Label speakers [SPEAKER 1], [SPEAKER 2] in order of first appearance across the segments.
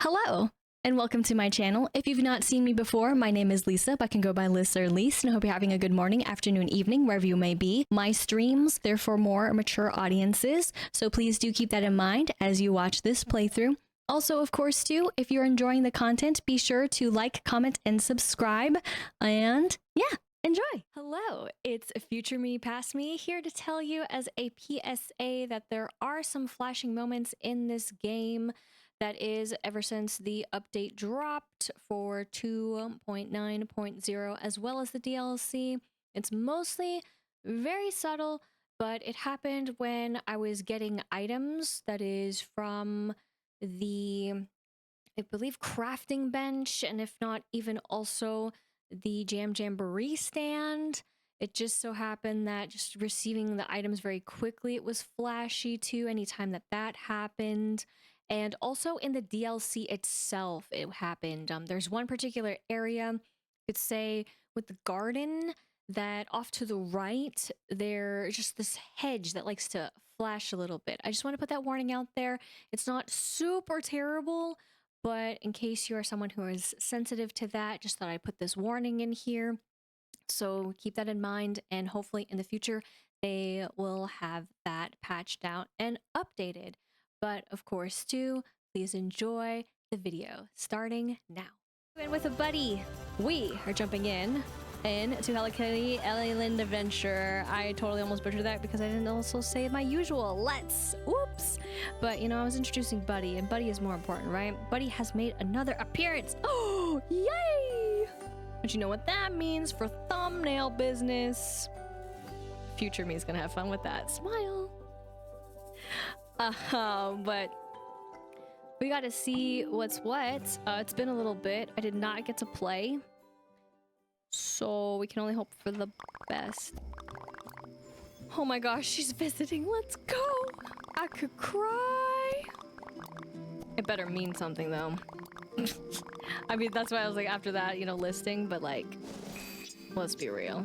[SPEAKER 1] Hello, and welcome to my channel. If you've not seen me before, my name is Lisa, but can go by Liz or Lise, and I hope you're having a good morning, afternoon, evening, wherever you may be. My streams, they're for more mature audiences, so please do keep that in mind as you watch this playthrough. Also, of course, too, if you're enjoying the content, be sure to like, comment, and subscribe, and yeah, enjoy! Hello, it's Future Me, Past Me, here to tell you as a PSA that there are some flashing moments in this game. That is, ever since the update dropped for 2.9.0 as well as the DLC. It's mostly very subtle, but it happened when I was getting items, that is from the, I believe, crafting bench, and if not even also the Jamboree stand. It just so happened that just receiving the items very quickly, it was flashy too, anytime that happened. And also in the DLC itself, it happened. There's one particular area, you could say, with the garden, that off to the right, there's just this hedge that likes to flash a little bit. I just want to put that warning out there. It's not super terrible, but in case you are someone who is sensitive to that, just thought I'd put this warning in here. So keep that in mind, and hopefully in the future, they will have that patched out and updated. But of course, too, please enjoy the video starting now. And with a buddy, we are jumping in to Hello Kitty Island Adventure. I totally almost butchered that because I didn't also say my usual let's. Whoops. But you know, I was introducing Buddy, and Buddy is more important, right? Buddy has made another appearance. Oh, yay! But you know what that means for thumbnail business. Future me is gonna have fun with that. Smile. But we got to see what's what. It's been a little bit. I did not get to play, so we can only hope for the best. Oh my gosh, she's visiting. Let's go. I could cry. It better mean something though. I mean, that's why I was like, after that, you know, listing, but like, let's be real.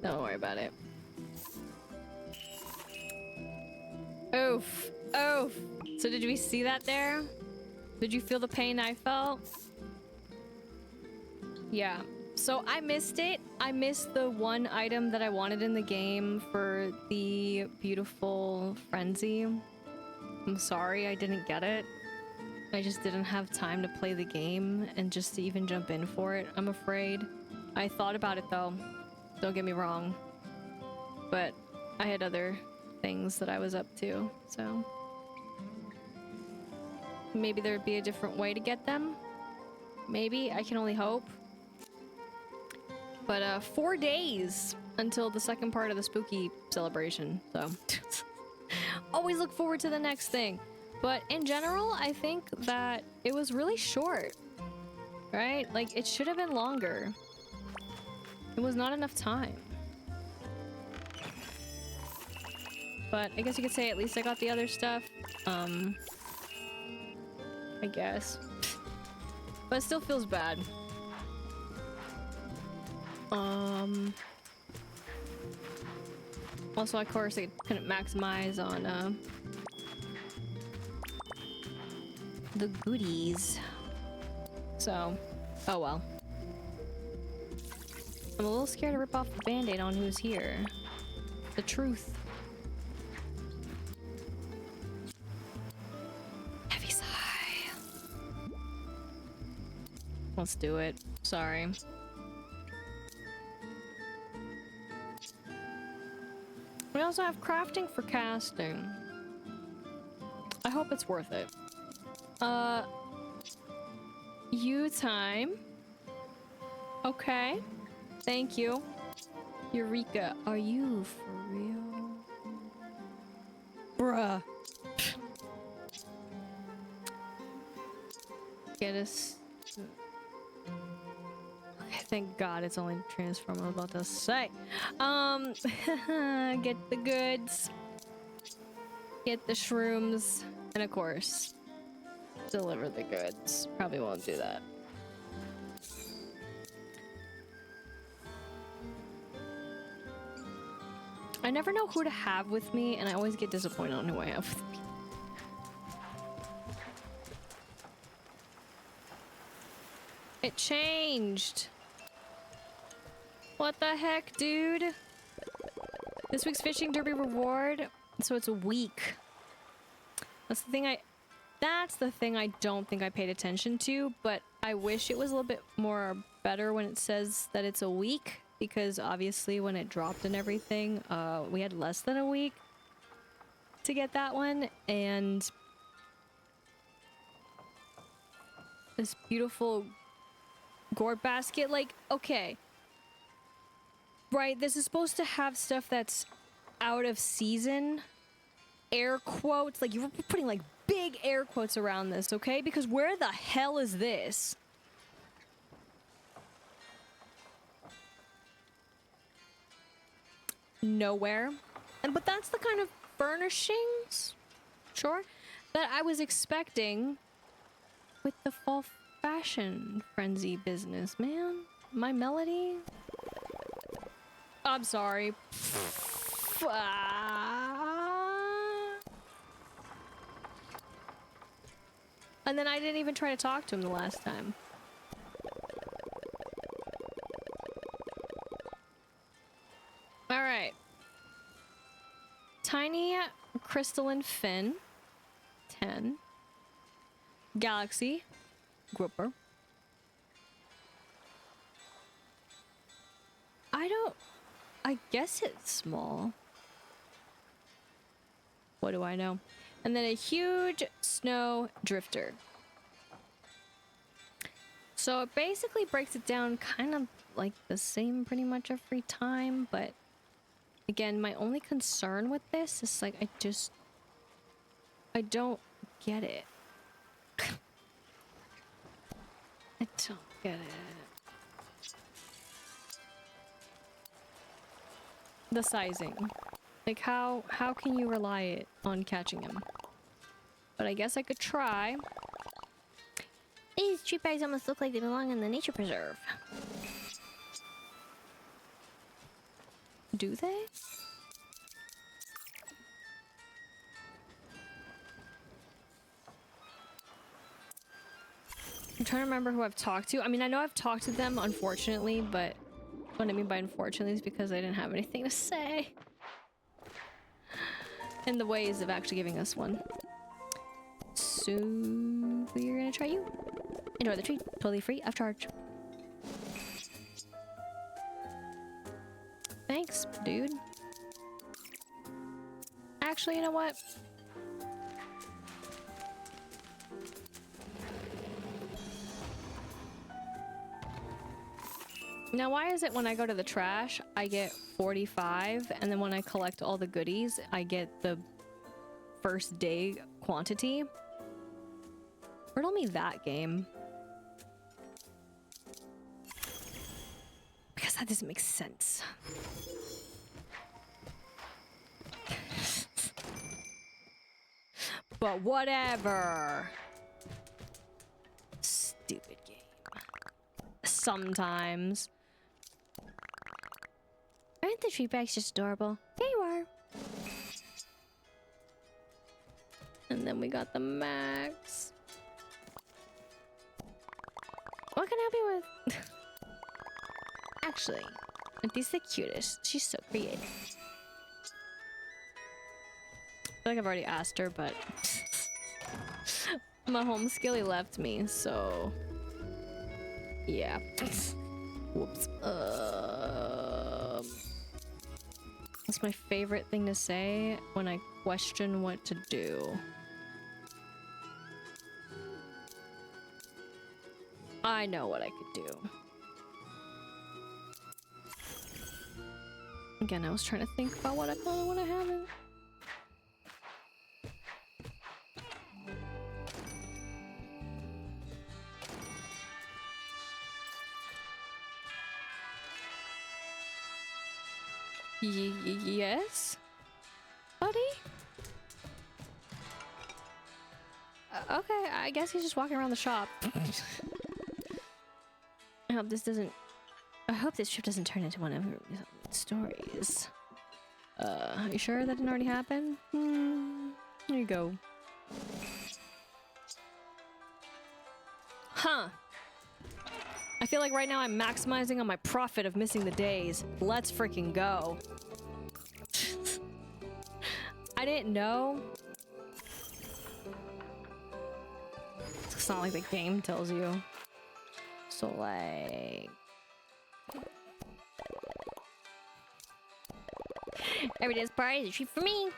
[SPEAKER 1] Don't worry about it. Oof. Oof. So did we see that there? Did you feel the pain I felt? Yeah. So I missed it. I missed the one item that I wanted in the game for the beautiful frenzy. I'm sorry I didn't get it. I just didn't have time to play the game and just to even jump in for it, I'm afraid. I thought about it though. Don't get me wrong. But I had other things that I was up to, so maybe there'd be a different way to get them. Maybe. I can only hope. But 4 days until the second part of the spooky celebration, so always look forward to the next thing. But in general, I think that it was really short, right? Like, it should have been longer. It was not enough time. But I guess you could say at least I got the other stuff. I guess. But it still feels bad. Also, of course, I couldn't maximize on the goodies. So, oh well. I'm a little scared to rip off the band-aid on who's here. The truth. Heavy sigh. Let's do it. Sorry. We also have crafting for casting. I hope it's worth it. You time. Okay. Thank you. Eureka, are you for real? Bruh. Get us. Okay, thank God it's only transform. I was about to say. Get the goods. Get the shrooms. And of course, deliver the goods. Probably won't do that. I never know who to have with me, and I always get disappointed on who I have with me. It changed. What the heck, dude? This week's fishing derby reward. So it's a week. That's the thing I don't think I paid attention to, but I wish it was a little bit more better when it says that it's a week, because obviously when it dropped and everything, we had less than a week to get that one, and this beautiful gourd basket, like, okay. Right, this is supposed to have stuff that's out of season. Air quotes, like you're putting like big air quotes around this, okay? Because where the hell is this? Nowhere. But that's the kind of furnishings, sure, that I was expecting with the fall fashion frenzy business, man. My melody? I'm sorry. And then I didn't even try to talk to him the last time. Alright. Tiny crystalline fin. 10. Galaxy. Grouper. I guess it's small. What do I know? And then a huge snow drifter. So it basically breaks it down kind of like the same pretty much every time, but again, my only concern with this is like I don't get it. I don't get it. The sizing. Like how can you rely on catching him? But I guess I could try. These tree bags almost look like they belong in the nature preserve. Do they? I'm trying to remember who I've talked to. I mean, I know I've talked to them, unfortunately, but what I mean by unfortunately is because I didn't have anything to say in the ways of actually giving us one. So we're gonna try you. Enjoy the treat, totally free of charge. Thanks, dude. Actually, you know what? Now, why is it when I go to the trash, I get 45, and then when I collect all the goodies, I get the first day quantity? Riddle me that game. Because that doesn't make sense. But whatever. Stupid game. Sometimes. Aren't the treat bags just adorable? There you are. And then we got the max. What can I help you with? Actually, Auntie's the cutest. She's so creative. I feel like I've already asked her, but my home skilly left me, so yeah. Whoops. That's my favorite thing to say when I question what to do. I know what I could do. Again, I was trying to think about what I call it when I haven't. Yes? Buddy? Okay, I guess he's just walking around the shop. I hope this trip doesn't turn into one of her stories. Are you sure that didn't already happen? There you go. Huh. feel like right now I'm maximizing on my profit of missing the days. Let's freaking go. I didn't know. It's not like the game tells you. So like... every day's party is a treat for me.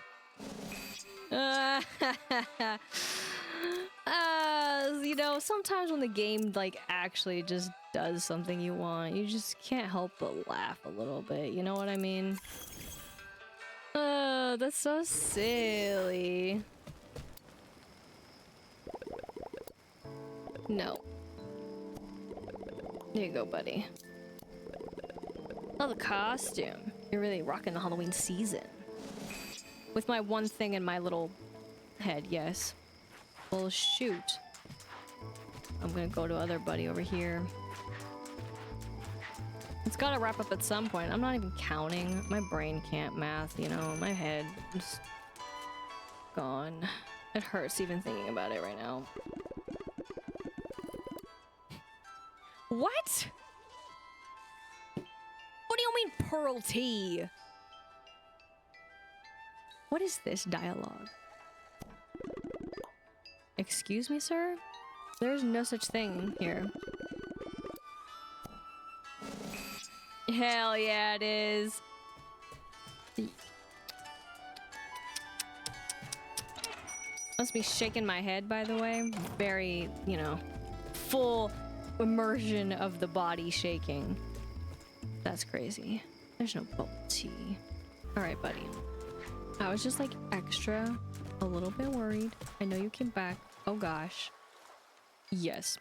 [SPEAKER 1] You know, sometimes when the game like actually just does something you want, you just can't help but laugh a little bit. You know what I mean? That's so silly. No. There you go, buddy. Oh, the costume. You're really rocking the Halloween season. With my one thing in my little head, yes. Well, shoot. I'm gonna go to other buddy over here. It's gotta wrap up at some point. I'm not even counting. My brain can't math, you know? My head is gone. It hurts even thinking about it right now. What? What do you mean pearl tea? What is this dialogue? Excuse me, sir? There's no such thing here. Hell yeah, it is. Must be shaking my head, by the way. Very, you know, full immersion of the body shaking. That's crazy. There's no bubble tea. All right, buddy. I was just like extra, a little bit worried. I know you came back. Oh gosh. Yes.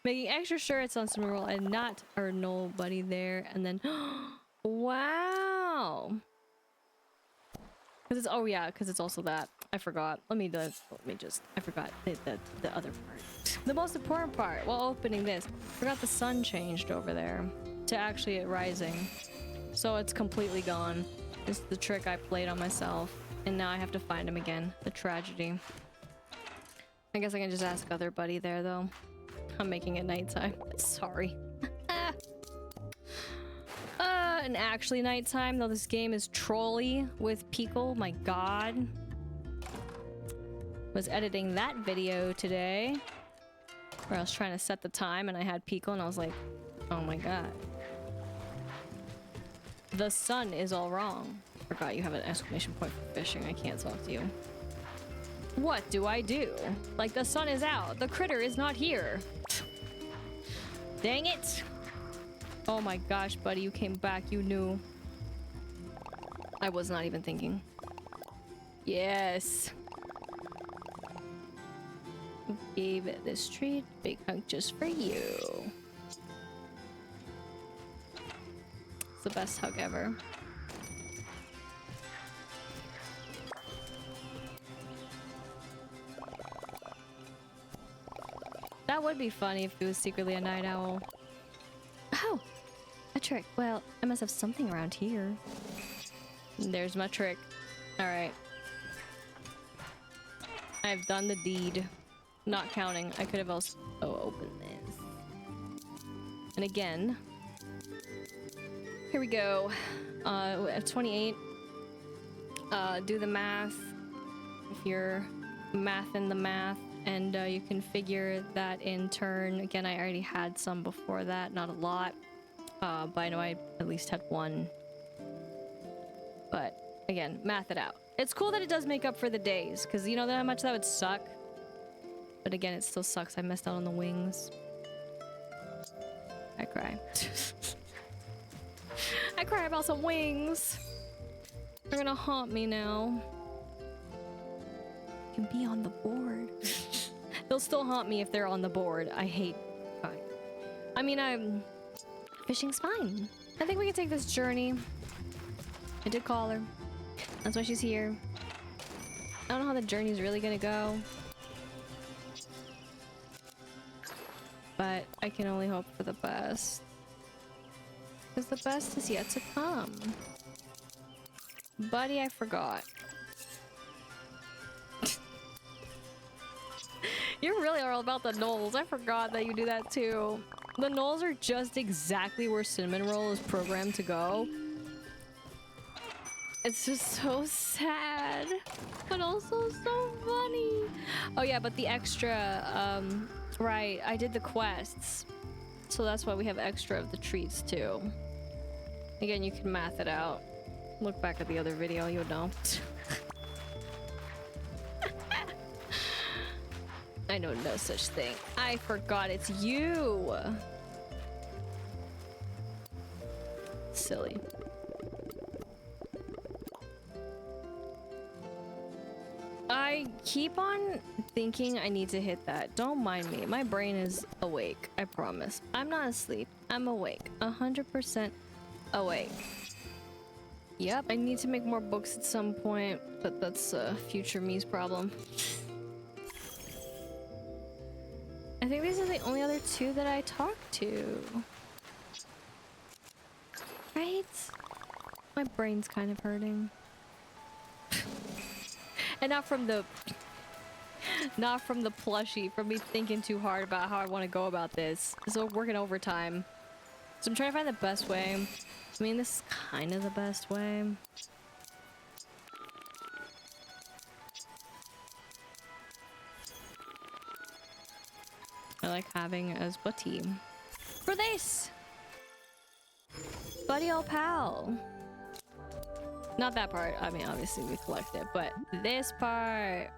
[SPEAKER 1] Making extra sure it's on some roll and not or nobody there. And then, wow. Cause it's, oh yeah, cause it's also that. I forgot. I forgot the other part. The most important part while opening this. Forgot the sun changed over there to actually it rising. So it's completely gone. This is the trick I played on myself. And now I have to find him again. The tragedy. I guess I can just ask other buddy there though. I'm making it nighttime. Sorry. And actually nighttime, though this game is trolly with Pickle. My god. Was editing that video today. Where I was trying to set the time and I had Pickle and I was like, oh my god. The sun is all wrong. Forgot you have an exclamation point for fishing. I can't talk to you. What do I do? Like the sun is out. The critter is not here. Dang it. Oh my gosh, buddy, you came back. You knew. I was not even thinking. Yes. Gave it this treat. Big hug just for you. It's the best hug ever. That would be funny if it was secretly a night owl. Oh, a trick. Well, I must have something around here. There's my trick. All right. I've done the deed. Not counting. I could have also opened this. And again. Here we go. At 28. Do the math. If you're mathin' the math. And you can figure that in turn. Again, I already had some before that. Not a lot. But I know I at least had one. But again, math it out. It's cool that it does make up for the days. Because you know how much that would suck? But again, it still sucks. I missed out on the wings. I cry. I cry about some wings. They're gonna haunt me now. Can be on the board. They'll still haunt me if they're on the board. I hate... God. I mean, fishing's fine. I think we can take this journey. I did call her. That's why she's here. I don't know how the journey's really gonna go. But I can only hope for the best. Because the best is yet to come. Buddy, I forgot. You really are all about the knolls. I forgot that you do that too. The knolls are just exactly where cinnamon roll is programmed to go. It's just so sad, but also so funny. Oh yeah, but the extra, right, I did the quests. So that's why we have extra of the treats too. Again, you can math it out. Look back at the other video, you would know. I know no such thing. I forgot it's you. Silly. I keep on thinking I need to hit that. Don't mind me. My brain is awake. I promise. I'm not asleep. I'm awake. 100% awake. Yep, I need to make more books at some point, but that's future me's problem. I think these are the only other two that I talked to. Right? My brain's kind of hurting. And not from the plushie, from me thinking too hard about how I want to go about this. So working overtime. So I'm trying to find the best way. I mean, this is kind of the best way. I like having as buddy. For this! Buddy old pal. Not that part. I mean, obviously we collect it, but this part.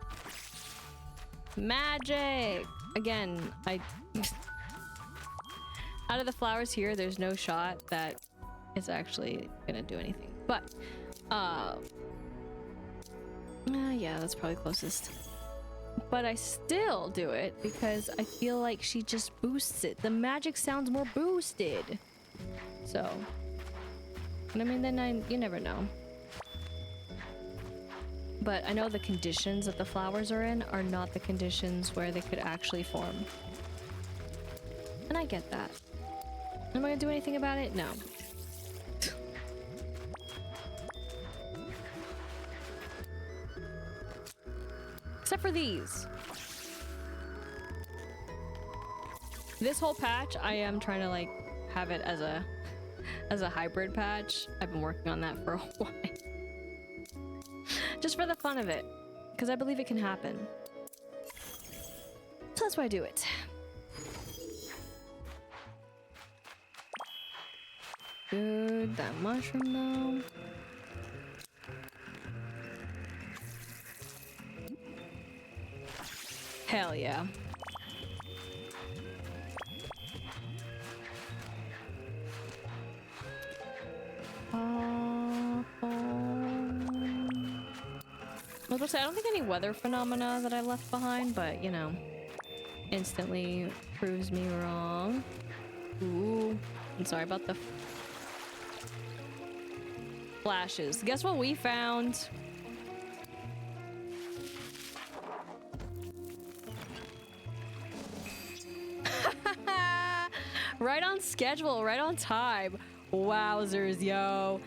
[SPEAKER 1] Magic! Again, out of the flowers here, there's no shot that it's actually gonna do anything. But, yeah, that's probably closest. But I still do it because I feel like she just boosts it. The magic sounds more boosted. So, and I mean, then you never know. But I know the conditions that the flowers are in are not the conditions where they could actually form. And I get that. Am I gonna do anything about it? No. Except for these. This whole patch, I am trying to like have it as a hybrid patch. I've been working on that for a while. Just for the fun of it. Because I believe it can happen. So that's why I do it. Good, that mushroom though. Hell yeah. I was about to say, I don't think any weather phenomena that I left behind, but you know, instantly proves me wrong. Ooh, I'm sorry about the flashes. Guess what we found? Right on schedule, right on time. Wowzers, yo.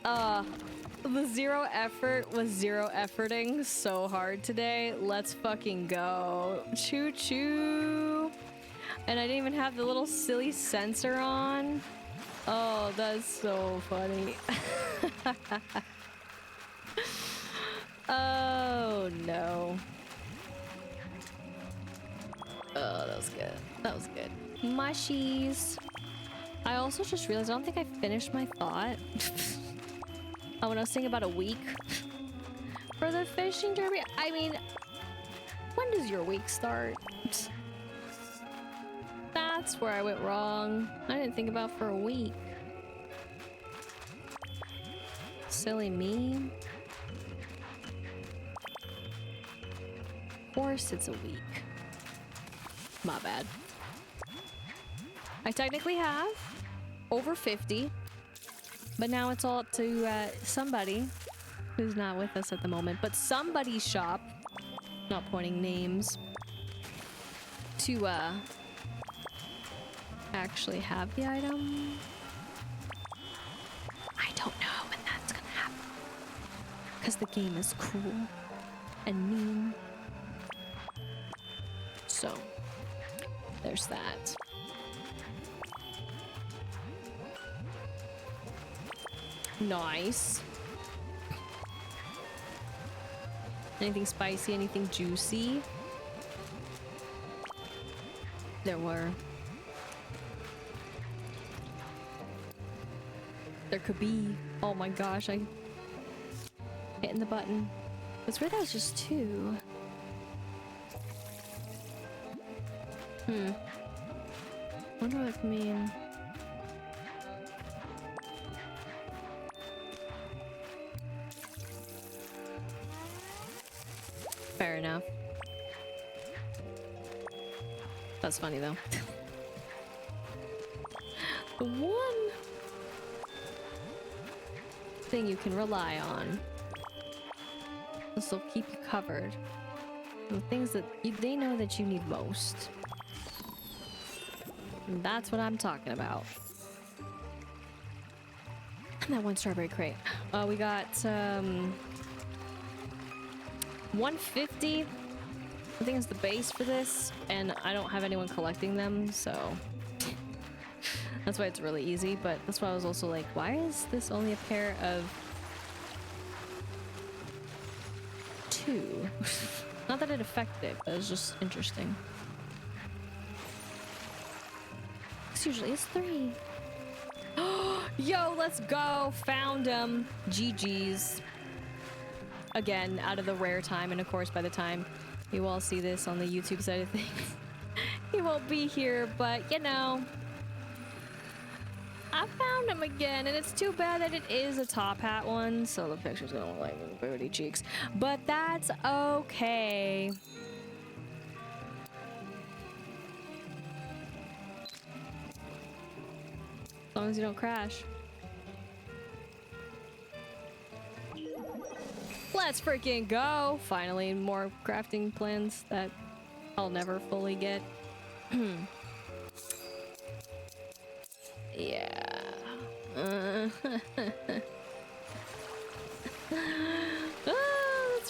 [SPEAKER 1] The zero effort was zero efforting so hard today. Let's fucking go. Choo choo. And I didn't even have the little silly sensor on. Oh, that's so funny. Oh no. Oh, that was good. That was good. Mushies. I also just realized I don't think I finished my thought. Oh, when I was saying about a week for the fishing derby. I mean, when does your week start? That's where I went wrong. I didn't think about for a week. Silly me. Of course it's a week. My bad. I technically have over 50, but now it's all up to somebody who's not with us at the moment, but somebody's shop, not pointing names, to actually have the item. I don't know when that's gonna happen, because the game is cruel and mean. So there's that. Nice. Anything spicy? Anything juicy? There were. There could be. Oh my gosh, I hitting the button. It's weird that was just 2. Wonder what that could mean. Fair enough. That's funny though. The one thing you can rely on. This will keep you covered. The things that they know that you need most. And that's what I'm talking about. And that one strawberry crate. We got 150. I think it's the base for this, and I don't have anyone collecting them, so that's why it's really easy. But that's why I was also like, why is this only a pair of 2? Not that it affected it, but it was just interesting. This usually is 3. Yo, let's go! Found him. GG's. Again, out of the rare time, and of course by the time you all see this on the YouTube side of things, he won't be here, but you know, I found him again, and it's too bad that it is a Tophat one, so the picture's gonna look like booty cheeks, but that's okay. As long as you don't crash. Let's freaking go! Finally, more crafting plans that I'll never fully get. Yeah. That's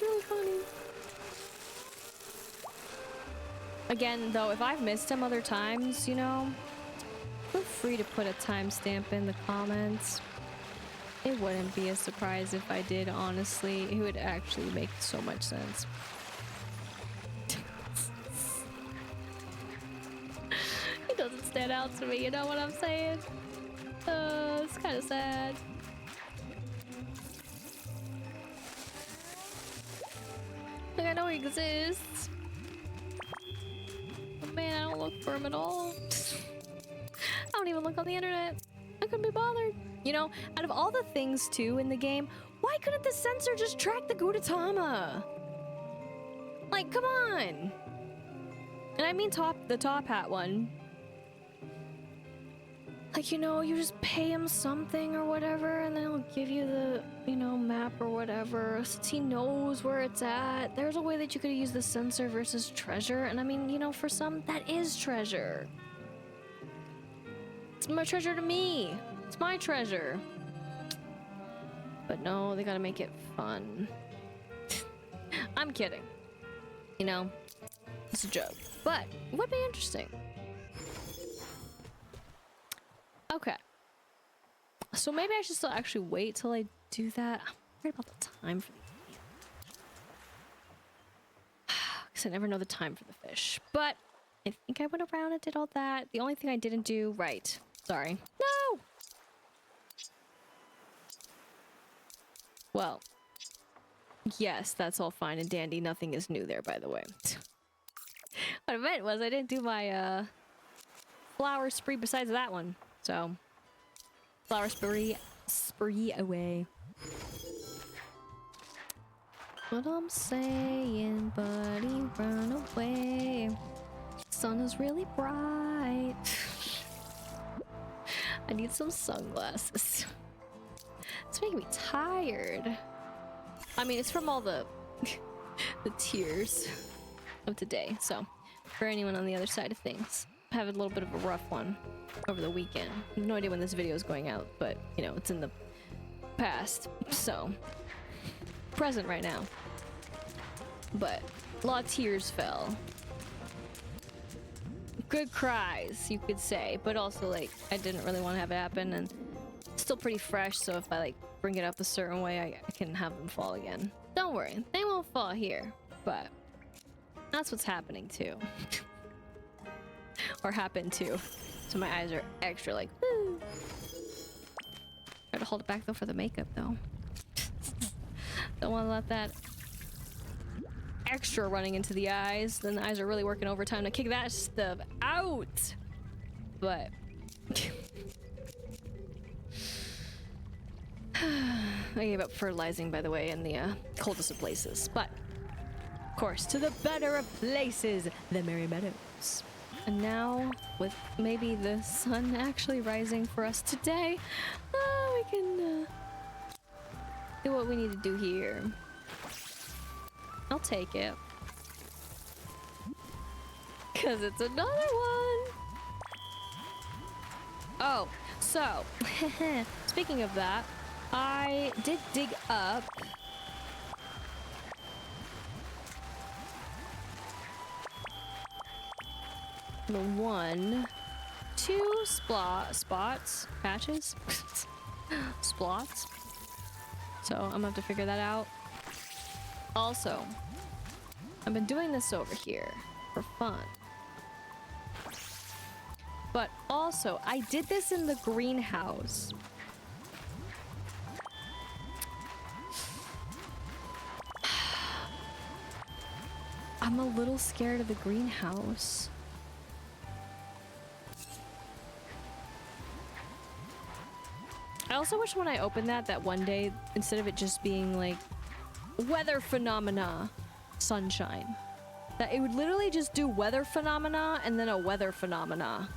[SPEAKER 1] really funny. Again, though, if I've missed him other times, you know, feel free to put a timestamp in the comments. It wouldn't be a surprise if I did, honestly. It would actually make so much sense. It doesn't stand out to me, you know what I'm saying? It's kind of sad. Like, I know he exists. But man, I don't look for him at all. I don't even look on the internet. I couldn't be bothered. You know, out of all the things too in the game, why couldn't the sensor just track the Gudetama? Like, come on. And I mean the Tophat one. Like, you know, you just pay him something or whatever, and then he'll give you the, you know, map or whatever, since he knows where it's at. There's a way that you could use the sensor versus treasure, and I mean, you know, for some, that is treasure. It's my treasure to me. It's my treasure. But no, they gotta make it fun. I'm kidding. You know, it's a joke. But it would be interesting. Okay. So maybe I should still actually wait till I do that. I'm worried about the time for the because I never know the time for the fish. But I think I went around and did all that. The only thing I didn't do right. Sorry. No! Well, yes, that's all fine and dandy. Nothing is new there, by the way. What I meant was I didn't do my flower spree besides that one. So, flower spree away. What I'm saying, buddy, run away. Sun is really bright. I need some sunglasses. It's making me tired. I mean, it's from all the the tears of today. So, for anyone on the other side of things, I have a little bit of a rough one over the weekend. I have no idea when this video is going out, but you know, it's in the past, so present right now. But a lot of tears fell. Good cries, you could say, but also like I didn't really want to have it happen, and it's still pretty fresh, so if I like bring it up a certain way, I can have them fall again. Don't worry, they won't fall here, but that's what's happening too. Or happened too. So my eyes are extra like, woo. Try to hold it back though for the makeup though. Don't want to let that extra running into the eyes. Then the eyes are really working overtime to kick that stuff out. But I gave up fertilizing, by the way, in the coldest of places. But of course, to the better of places, the Merry Meadows. And now, with maybe the sun actually rising for us today, we can do what we need to do here. I'll take it. Because it's another one! Oh, so, speaking of that, I did dig up the 1, 2 spots, patches, splots. So I'm gonna have to figure that out. Also, I've been doing this over here for fun. But also, I did this in the greenhouse. I'm a little scared of the greenhouse. I also wish when I opened that one day, instead of it just being like weather phenomena, sunshine, that it would literally just do weather phenomena and then a weather phenomena.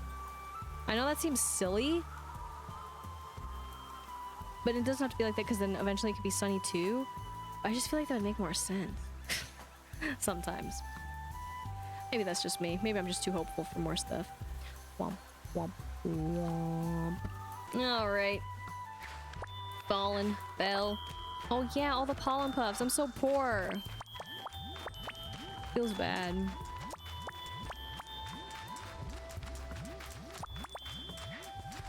[SPEAKER 1] I know that seems silly, but it doesn't have to be like that because then eventually it could be sunny too. I just feel like that would make more sense. Sometimes. Maybe that's just me. Maybe I'm just too hopeful for more stuff. Womp, womp, womp. Alright. Fallen. Fell. Oh yeah, all the pollen puffs. I'm so poor. Feels bad.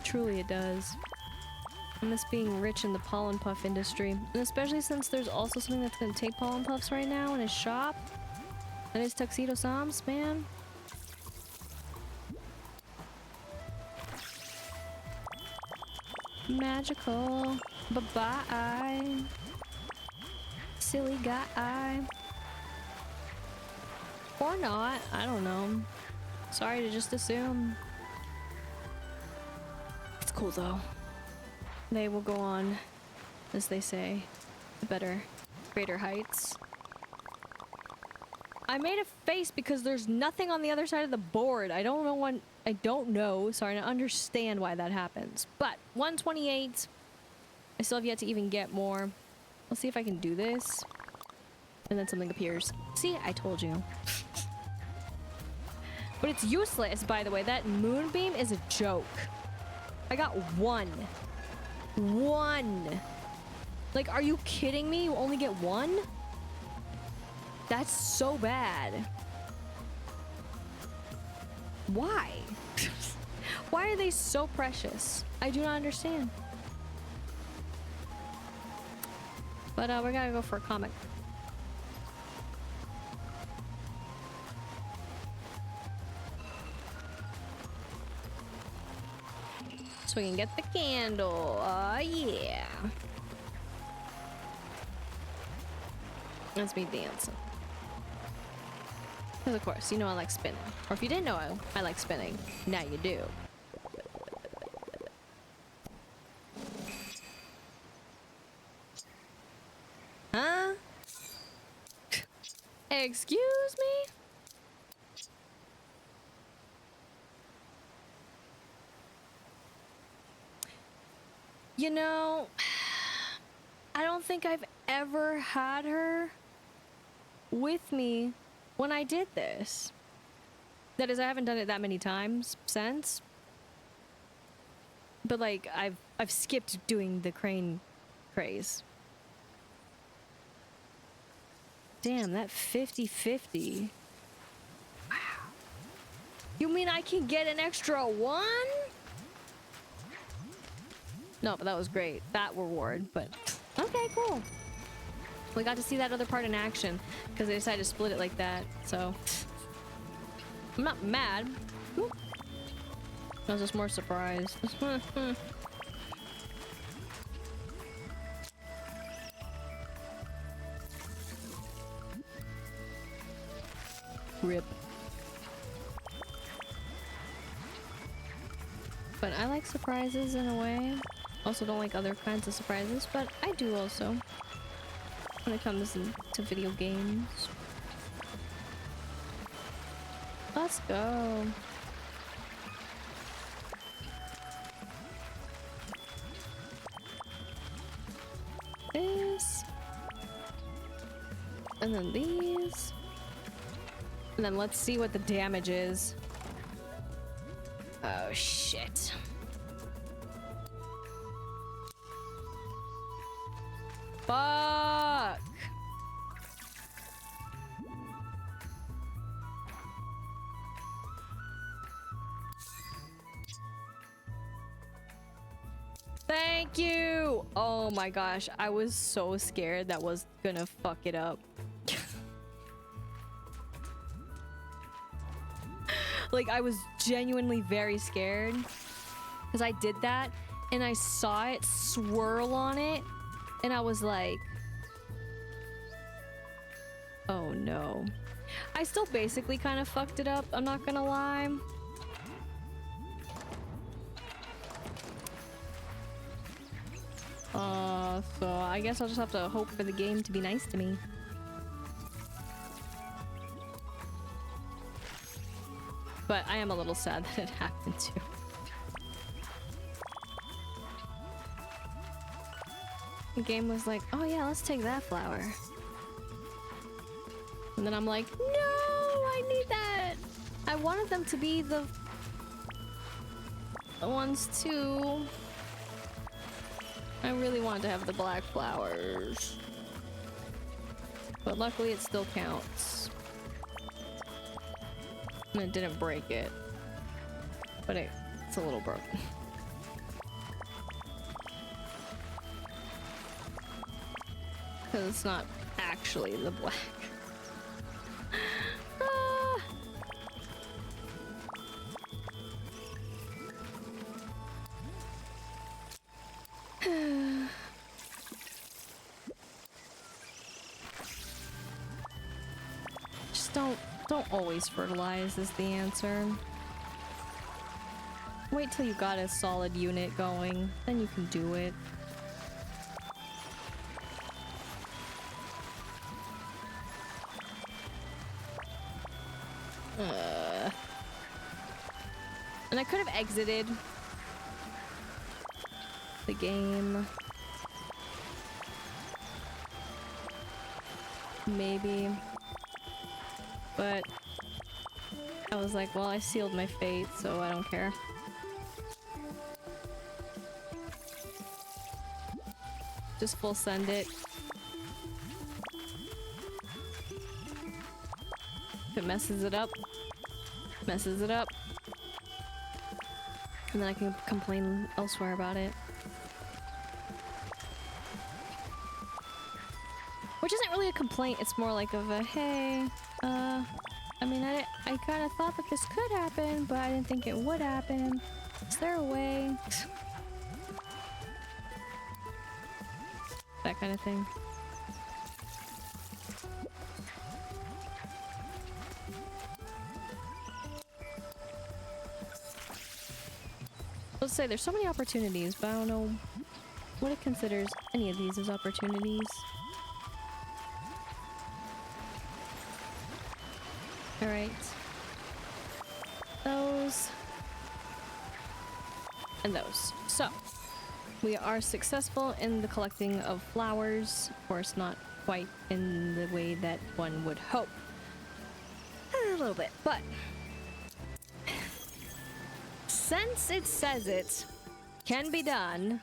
[SPEAKER 1] Truly it does. I miss being rich in the pollen puff industry. And especially since there's also something that's gonna take pollen puffs right now in his shop. That is Tuxedo Psalms, man. Magical. Bye-bye. Silly guy. Or not. I don't know. Sorry to just assume. It's cool though. They will go on, as they say, to better, greater heights. I made a face because there's nothing on the other side of the board. I don't know, sorry, I understand why that happens. But 128. I still have yet to even get more. Let's see if I can do this. And then something appears. See, I told you. But it's useless, by the way. That moonbeam is a joke. I got 1. 1. Like, are you kidding me? You only get 1? That's so bad. Why? Why are they so precious? I do not understand. But we gotta go for a comic. So we can get the candle. Yeah. That's me dancing. Because of course, you know I like spinning. Or if you didn't know I like spinning, now you do. Huh? Excuse me? You know, I don't think I've ever had her with me when I did this. That is, I haven't done it that many times since. But like, I've skipped doing the crane craze. Damn, that 50-50. Wow. You mean I can get an extra 1? No, but that was great. That reward, but Okay, cool. We got to see that other part in action because they decided to split it like that. So I'm not mad. I was just more surprised. Rip. But I like surprises in a way. Also don't like other kinds of surprises, but I do also when it comes to video games. Let's go. This. And then these. And then let's see what the damage is. Oh, shit. Fuck! Thank you! Oh my gosh, I was so scared that was gonna fuck it up. Like, I was genuinely very scared because I did that and I saw it swirl on it and I was like, oh no. I still basically kind of fucked it up, I'm not gonna lie. So I guess I'll just have to hope for the game to be nice to me. But I am a little sad that it happened too. The game was like, oh yeah, let's take that flower. And then I'm like, no, I need that. I wanted them to be the ones too. I really wanted to have the black flowers. But luckily it still counts. And it didn't break it. But it's a little broken. Because it's not actually the black. Ah. Just don't always fertilize is the answer. Wait till you got a solid unit going, then you can do it. And I could have exited the game. Maybe. But I was like, well, I sealed my fate, so I don't care. Just full send it. If it messes it up, messes it up. And then I can complain elsewhere about it. Which isn't really a complaint, it's more like of a, hey, I mean, I kind of thought that this could happen, but I didn't think it would happen. Is there a way? That kind of thing. Let's say there's so many opportunities, but I don't know what it considers any of these as opportunities. Alright. Those. And those. So, we are successful in the collecting of flowers. Of course, not quite in the way that one would hope. A little bit, but since it says it can be done,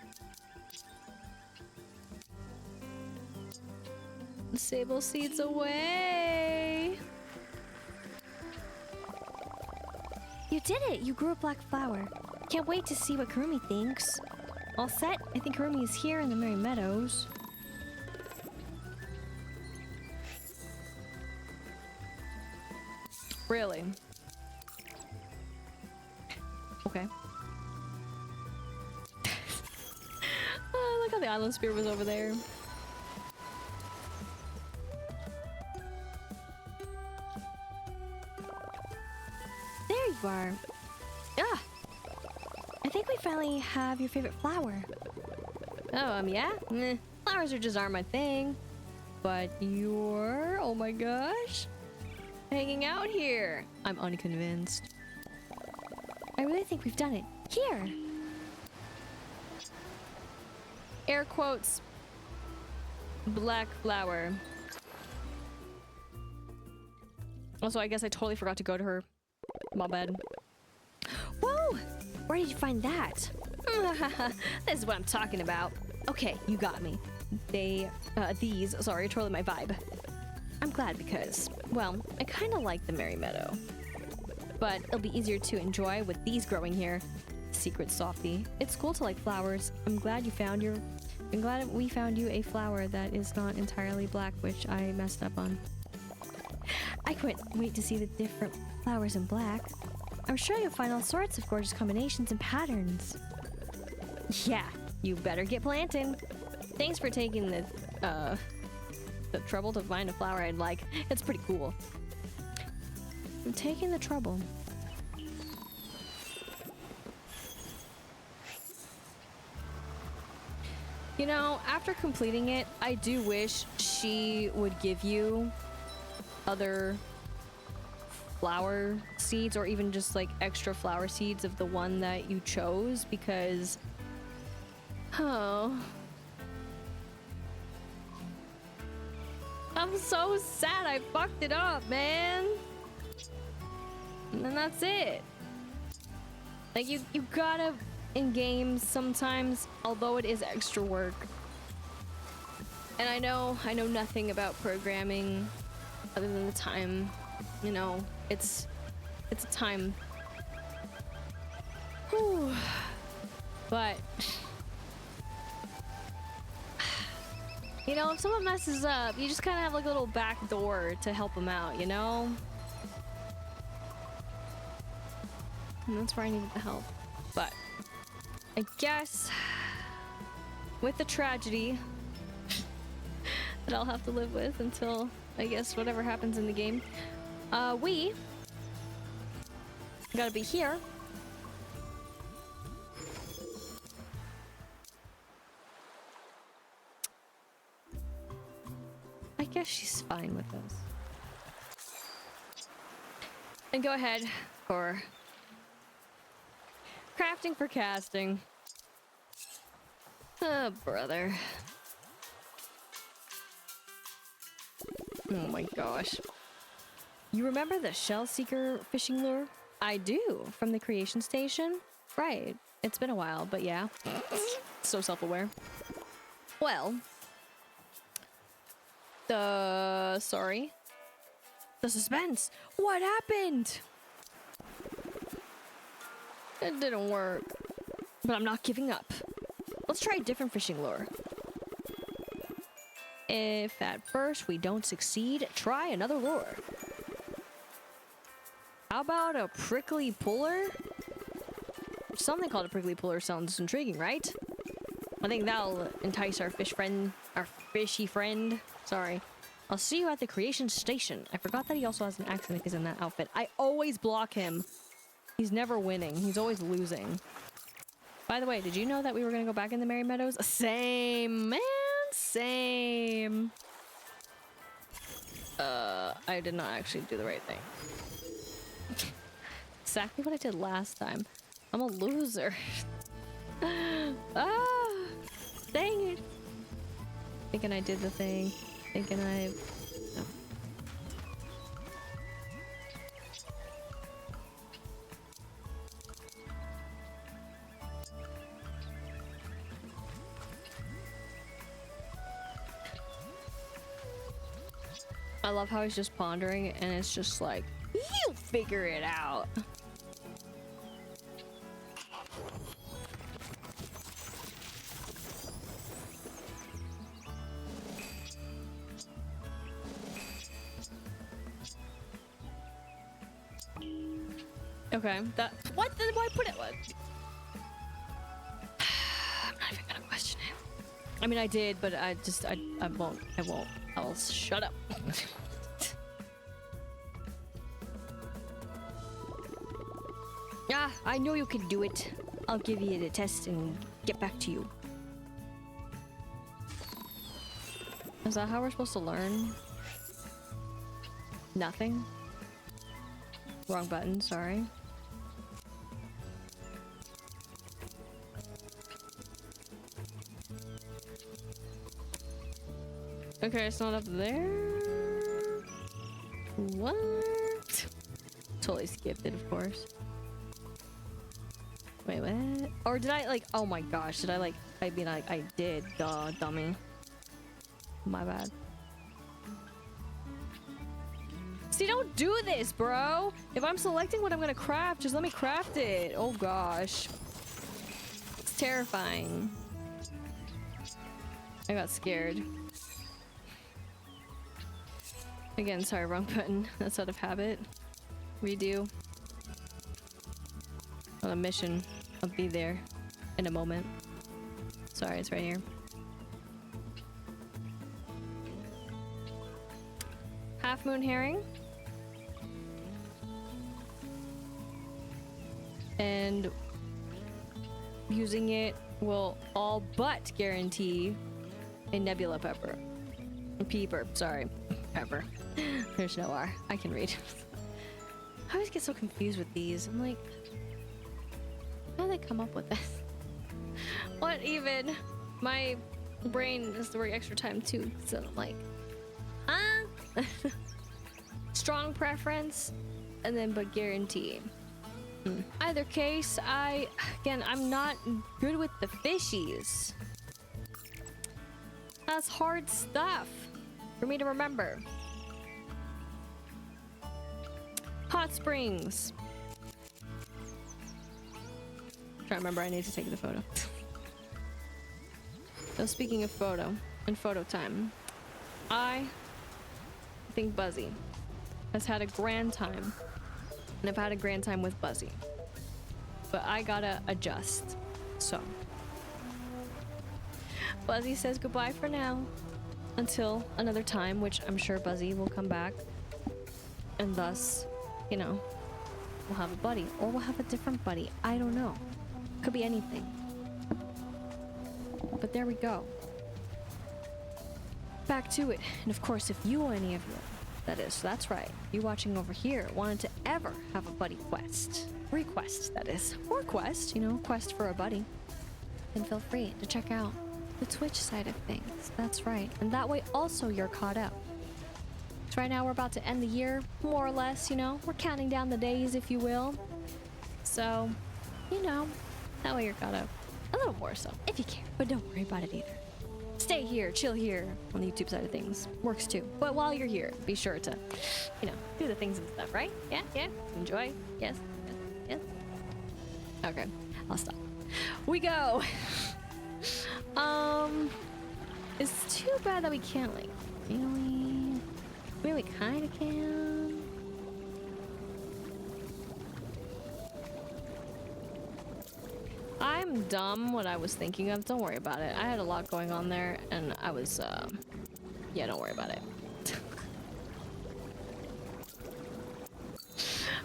[SPEAKER 1] Sable seeds away. You did it! You grew a black flower. Can't wait to see what Kurumi thinks. All set? I think Kurumi is here in the Merry Meadows. Really? Okay. Oh, look how the island spear was over there. There you are. Ah! I think we finally have your favorite flower. Oh, yeah? Flowers just aren't my thing. But you're... oh my gosh. Hanging out here. I'm unconvinced. I really think we've done it. Here! Air quotes. Black flower. Also, I guess I totally forgot to go to her. My bad. Whoa! Where did you find that? This is what I'm talking about. Okay, you got me. These, sorry, totally my vibe. I'm glad because, well, I kind of like the Merry Meadow. But it'll be easier to enjoy with these growing here. Secret softie. It's cool to like flowers. I'm glad we found you a flower that is not entirely black, which I messed up on. I can't wait to see the different flowers in black. I'm sure you'll find all sorts of gorgeous combinations and patterns. Yeah, you better get planting. Thanks for taking the trouble to find a flower I'd like. It's pretty cool. I'm taking the trouble. You know, after completing it, I do wish she would give you other flower seeds or even just like extra flower seeds of the one that you chose because I'm so sad I fucked it up, man. And then that's it. Like you gotta in games sometimes, although it is extra work. And I know nothing about programming other than the time, you know, it's a time. Whew. But you know, if someone messes up, you just kind of have like a little back door to help them out, you know? And that's where I needed the help. But I guess with the tragedy that I'll have to live with until, I guess, whatever happens in the game, we gotta be here. I guess she's fine with this. And go ahead for crafting for casting. Oh, brother. Oh my gosh. You remember the Shell Seeker fishing lure? I do, from the creation station. Right. It's been a while, but yeah. So self-aware. Well. Sorry. The suspense. What happened? It didn't work. But I'm not giving up. Let's try a different fishing lure. If at first we don't succeed, try another lure. How about a prickly puller? Something called a prickly puller sounds intriguing, right? I think that'll entice our fishy friend. Sorry. I'll see you at the creation station. I forgot that he also has an accent because in that outfit. I always block him. He's never winning. He's always losing. By the way, did you know that we were going to go back in the Merry Meadows? Same, man. Same. I did not actually do the right thing. Exactly what I did last time. I'm a loser. Ah, dang it. Thinking I did the thing. Thinking I... No. I love how he's just pondering and it's just like, you figure it out. Okay, that what? Why put it? What? I'm not even gonna question it. I mean, I did, but I won't. I'll shut up. Yeah, I know you can do it. I'll give you the test and get back to you. Is that how we're supposed to learn? Nothing? Wrong button, sorry. Okay, it's not up there. What? Totally skipped it, of course. Wait, what? Or did I like, oh my gosh, did I like, I mean, I did, duh, dummy. My bad. See, don't do this, bro! If I'm selecting what I'm gonna craft, just let me craft it. Oh gosh. It's terrifying. I got scared. Again, sorry, wrong button. That's out of habit. Redo. On a mission. I'll be there in a moment. Sorry, it's right here. Half moon herring. And using it will all but guarantee a nebula pepper. Peeper, sorry. Pepper. There's no R. I can read. I always get so confused with these. I'm like, how did they come up with this? What even? My brain has to work extra time too, so I'm like, strong preference, and then but guarantee. Either case, I'm not good with the fishies. That's hard stuff for me to remember. Hot springs. Trying to remember, I need to take the photo. So speaking of photo and photo time, I think Buzzy has had a grand time, and I've had a grand time with Buzzy, but I gotta adjust. So Buzzy says goodbye for now until another time, which I'm sure Buzzy will come back, and thus, you know, we'll have a buddy, or we'll have a different buddy. I don't know. Could be anything. But there we go. Back to it. And of course, if you or any of you, that is, that's right, you watching over here, wanted to ever have a buddy quest, request, that is, or quest, you know, quest for a buddy, then feel free to check out the Twitch side of things. That's right. And that way also you're caught up. So right now we're about to end the year, more or less, you know, we're counting down the days, if you will. So, you know, that way you're caught up. A little more so, if you care, but don't worry about it either. Stay here, chill here on the YouTube side of things. Works too. But while you're here, be sure to, you know, do the things and stuff, right? Yeah, yeah. Enjoy. Yes, yes, yes. Okay, I'll stop. We go. It's too bad that we can't, like, really. I mean, we kind of can. I'm dumb what I was thinking of. Don't worry about it. I had a lot going on there, and I was, yeah, don't worry about it.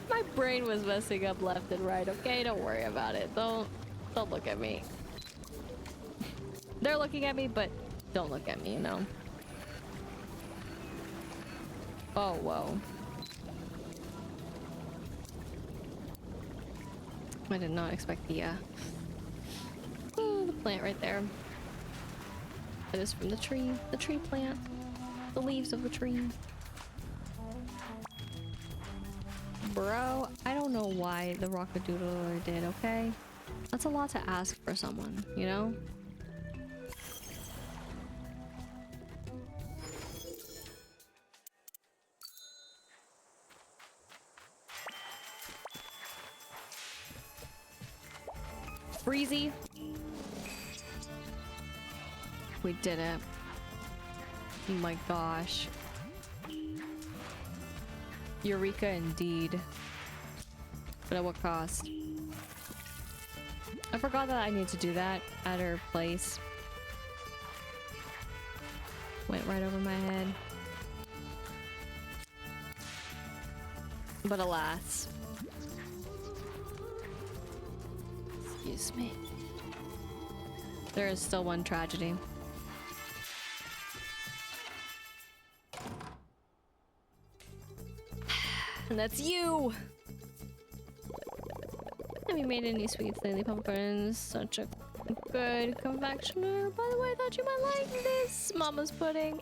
[SPEAKER 1] My brain was messing up left and right, okay? Don't worry about it. Don't look at me. They're looking at me, but don't look at me, you know? Oh, whoa. I did not expect the plant right there. That is from the tree plant. The leaves of the tree. Bro, I don't know why the Rockadoodler did, okay? That's a lot to ask for someone, you know? Freezy. We did it. Oh my gosh. Eureka indeed. But at what cost? I forgot that I need to do that at her place. Went right over my head. But alas. Excuse me. There is still one tragedy. And that's you! Have you made any sweets lately, pumpkins? Such a good confectioner. By the way, I thought you might like this. Mama's pudding.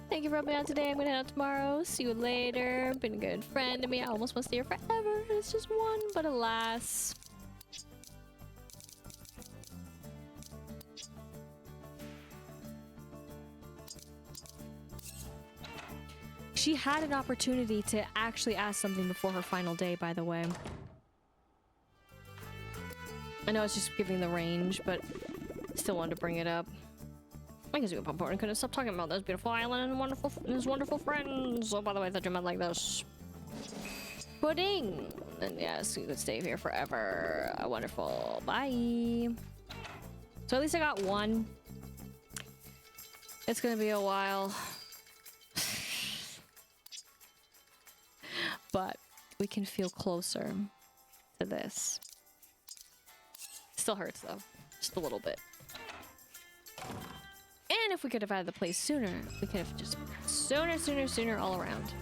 [SPEAKER 1] Thank you for helping me out today. I'm gonna head out tomorrow. See you later. Been a good friend to me. I almost want to stay here forever. It's just one, but alas. She had an opportunity to actually ask something before her final day, by the way. I know it's just giving the range, but still wanted to bring it up. I guess you couldn't stop talking about this beautiful island and his wonderful friends. Oh, by the way, I thought you meant like this. Pudding! And yes, you could stay here forever. Wonderful. Bye. So at least I got one. It's gonna be a while. But we can feel closer to this. Still hurts though, just a little bit. And if we could have had the place sooner, we could have just sooner all around.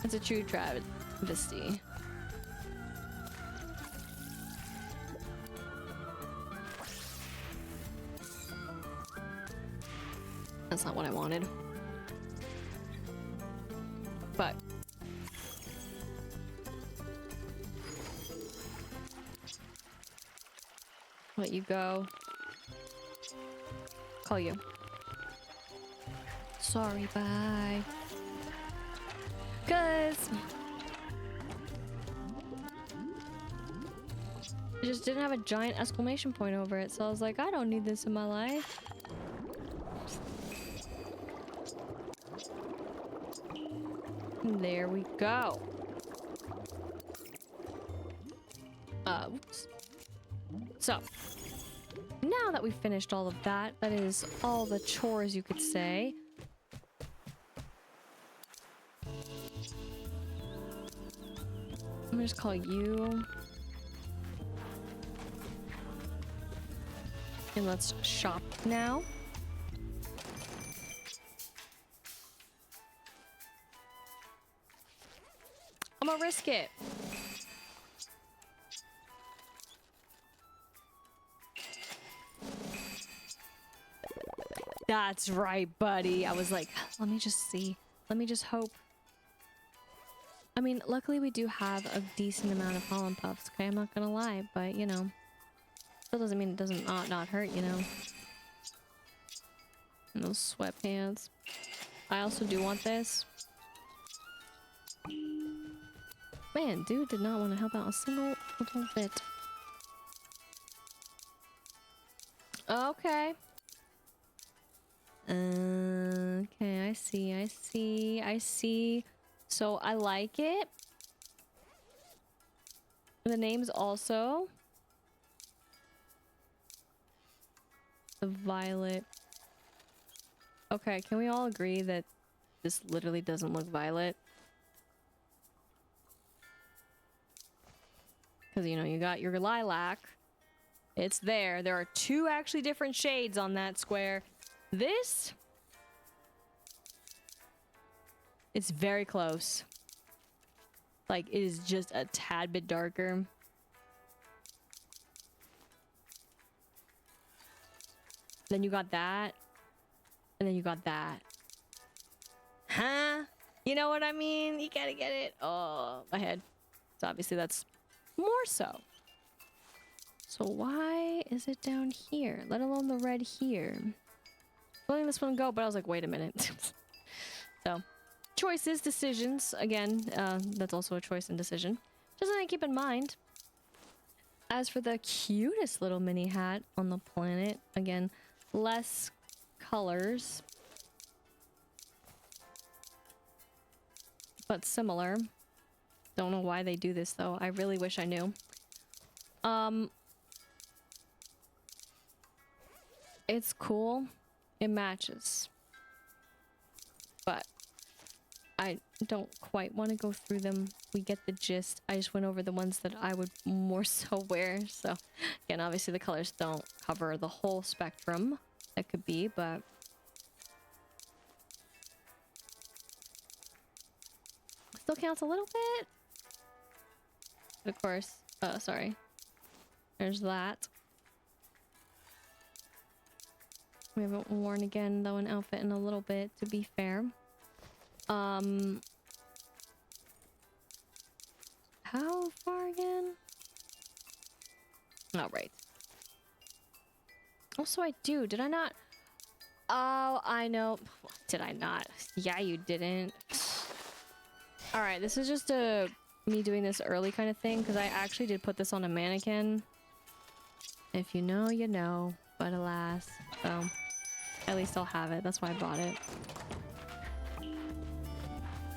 [SPEAKER 1] It's a true travesty. That's not what I wanted. But let you go. Call you. Sorry, bye. 'Cause it just didn't have a giant exclamation point over it, so I was like, I don't need this in my life. There we go. Oops. So, now that we've finished all of that, that is all the chores you could say. I'm gonna just call you. And let's shop now. I'm gonna risk it. That's right, buddy. I was like, let me just see. Let me just hope. I mean, luckily we do have a decent amount of pollen puffs, okay? I'm not gonna lie, but you know. Still doesn't mean it doesn't not hurt, you know. And those sweatpants. I also do want this. Man, dude did not want to help out a single little bit. Okay. Okay, I see. So I like it. The name's also the violet. Okay, can we all agree that this literally doesn't look violet? Because, you know, you got your lilac. It's there. There are two actually different shades on that square. This... it's very close. Like, it is just a tad bit darker. Then you got that. And then you got that. Huh? You know what I mean? You gotta get it. Oh, my head. So obviously that's more so. So why is it down here? Let alone the red here. Letting this one go, but I was like, wait a minute. So, choices, decisions. Again, that's also a choice and decision. Just something to keep in mind. As for the cutest little mini hat on the planet, again, less colors, but similar. Don't know why they do this though. I really wish I knew. It's cool. It matches. But I don't quite want to go through them. We get the gist. I just went over the ones that I would more so wear. So again, obviously the colors don't cover the whole spectrum that could be, but still counts a little bit. But of course, sorry. There's that. We haven't worn again though an outfit in a little bit, to be fair. How far again? Oh, right. Also, I do. Did I not? Oh, I know. Did I not? Yeah, you didn't. All right, this is just me doing this early kind of thing because I actually did put this on a mannequin. If you know, you know. But alas, so at least I'll have it. That's why I bought it.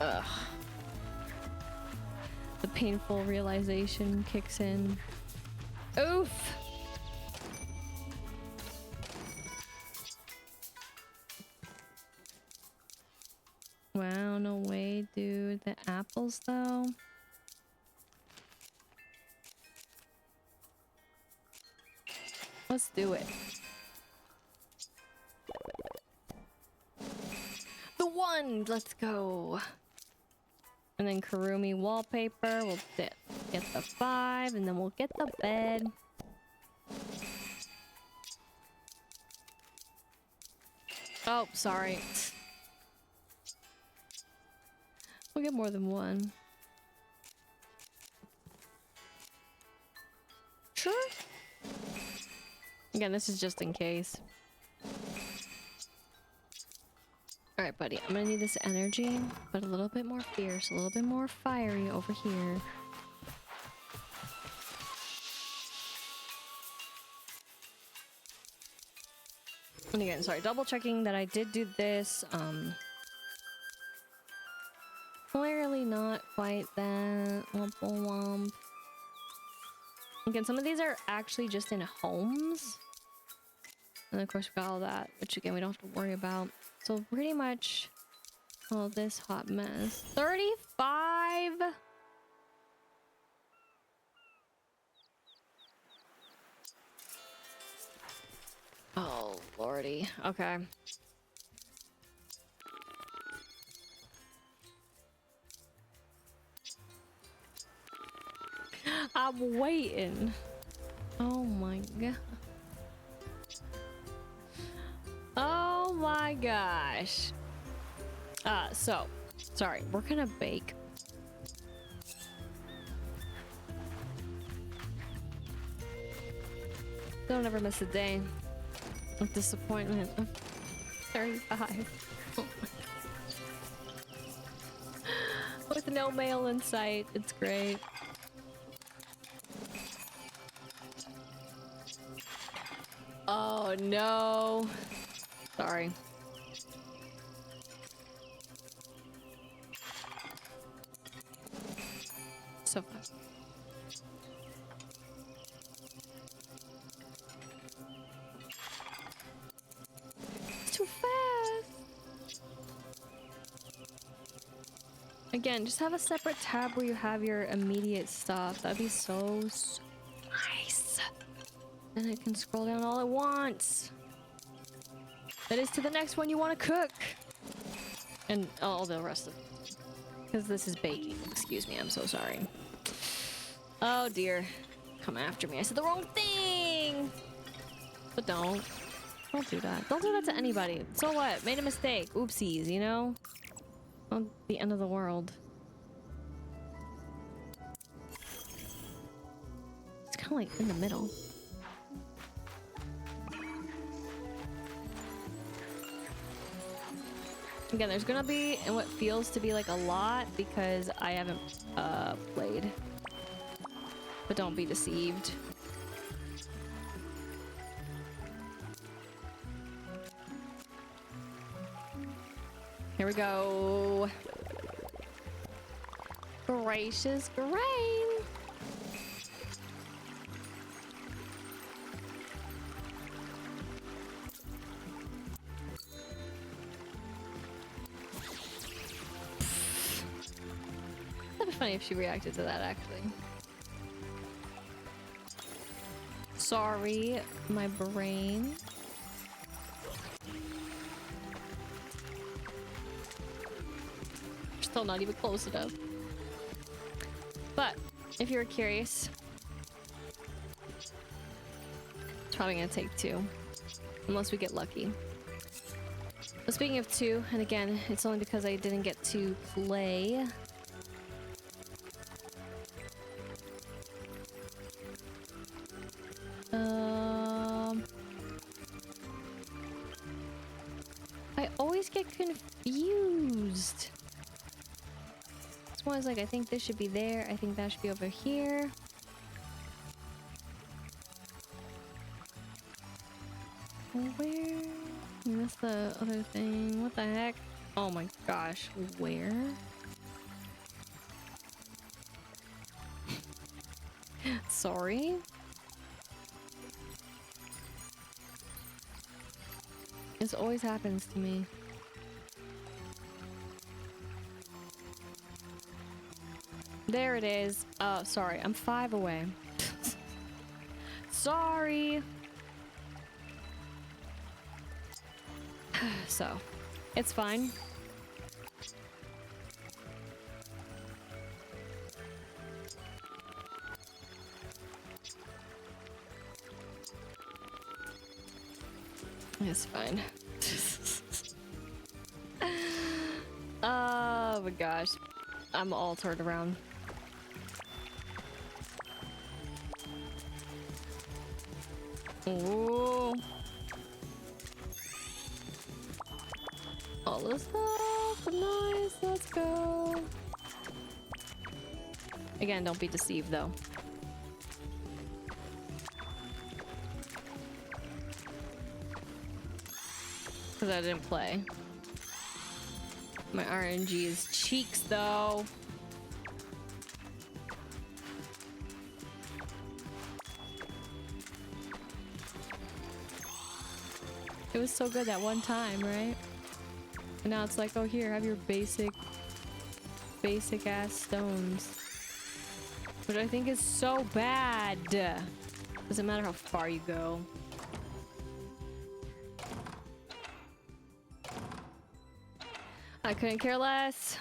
[SPEAKER 1] Ugh. The painful realization kicks in. Oof! Wow, no way, dude. The apples, though? Let's do it. The one! Let's go! And then Kurumi wallpaper. We'll get the 5, and then we'll get the bed. Oh, sorry. We'll get more than one. Sure. Again, this is just in case. Alright, buddy. I'm gonna need this energy, but a little bit more fierce, a little bit more fiery over here. And again, sorry, double checking that I did do this. Clearly not quite that. Womp womp. Again, some of these are actually just in homes. And of course we got all that, which again, we don't have to worry about. So pretty much all this hot mess. 35? Oh, lordy. Okay. I'm waiting. Oh my god. Oh my gosh. So, sorry, we're gonna bake. Don't ever miss a day of disappointment. 35. Oh with no mail in sight. It's great. Oh no. Sorry. So fun. It's too fast. Again, just have a separate tab where you have your immediate stuff. That'd be so nice. Then I can scroll down all at once. That is to the next one you want to cook. And all the rest of it. Because this is baking. Excuse me, I'm so sorry. Oh dear. Come after me. I said the wrong thing! But don't. Don't do that. Don't do that to anybody. So what? Made a mistake. Oopsies, you know? Not the end of the world. It's kind of like in the middle. Again, there's gonna be and what feels to be like a lot because I haven't played. But don't be deceived. Here we go. Gracious grain. That'd be funny if she reacted to that, actually. Sorry, my brain. Still not even close enough. But if you're curious, it's probably gonna take 2, unless we get lucky. But speaking of 2, and again, it's only because I didn't get to play. I always get confused. This one is like, I think this should be there. I think that should be over here. Where? That's the other thing. What the heck? Oh my gosh. Where? Sorry. This always happens to me. There it is. Oh, sorry. I'm 5 away. Sorry. So, it's fine. It's fine. Oh my gosh. I'm all turned around. Ooh. All this stuff. Nice. Let's go. Again, don't be deceived though. Because I didn't play. My RNG is cheeks though. It was so good that one time, right? And now it's like, oh here, have your basic ass stones. Which I think is so bad. Doesn't matter how far you go. I couldn't care less.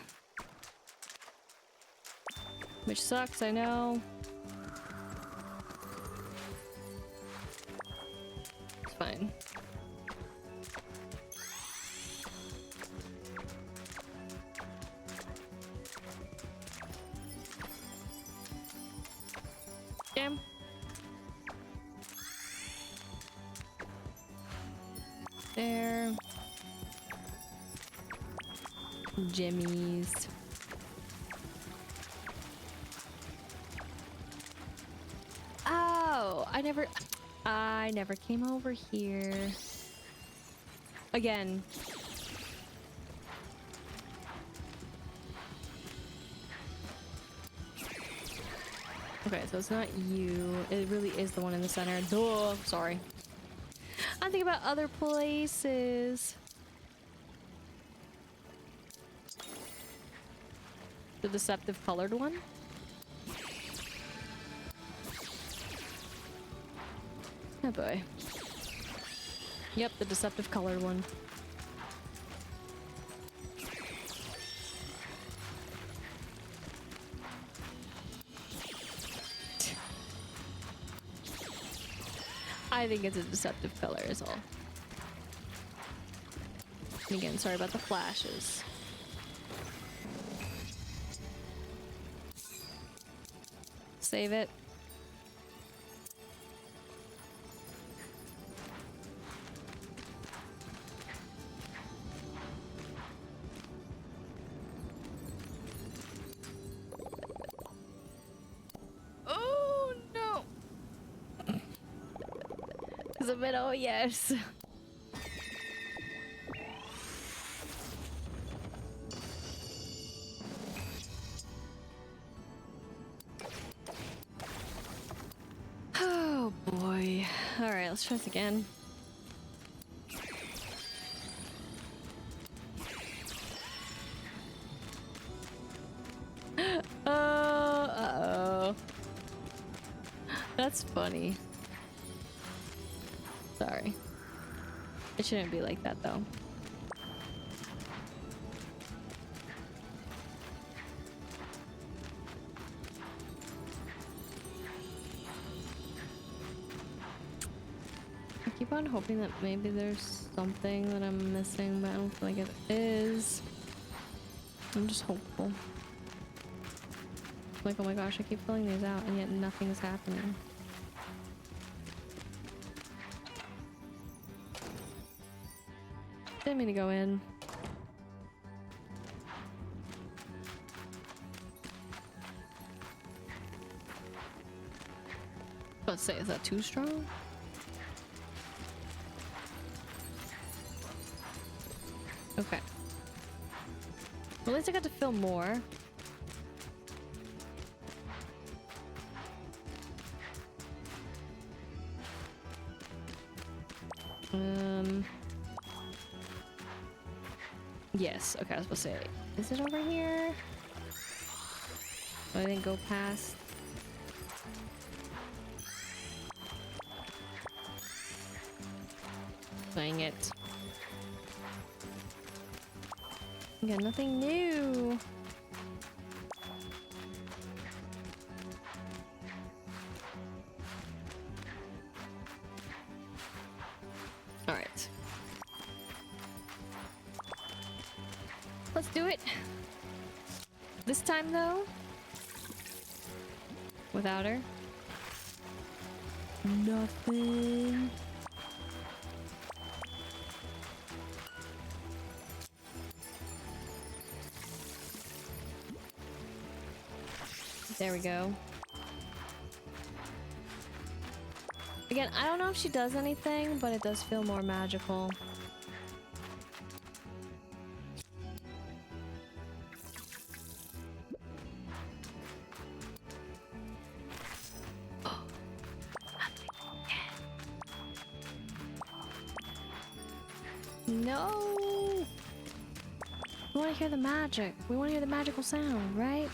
[SPEAKER 1] Which sucks, I know. It's fine. Damn. There. Jimmies. Oh, I never came over here. Again. Okay, so it's not you. It really is the one in the center. Duh, sorry. I'm thinking about other places. The deceptive colored one? Oh boy. Yep, the deceptive colored one. I think it's a deceptive color is all. And again, sorry about the flashes. Save it. Oh no. It's a bit, oh yes. let's try this again. Uh-oh. That's funny. Sorry. It shouldn't be like that, though. I keep on hoping that maybe there's something that I'm missing, but I don't feel like it is. I'm just hopeful. Like, oh my gosh, I keep filling these out and yet nothing's happening. Didn't mean to go in. Let's say, is that too strong? Okay. Well, at least I got to fill more. Yes, okay, I was supposed to say, is it over here? Oh, I didn't go past. Dang it. Yeah, nothing new. All right. Let's do it. This time, though, without her. Nothing. There we go. Again, I don't know if she does anything, but it does feel more magical. No! We want to hear the magic. We want to hear the magical sound, right?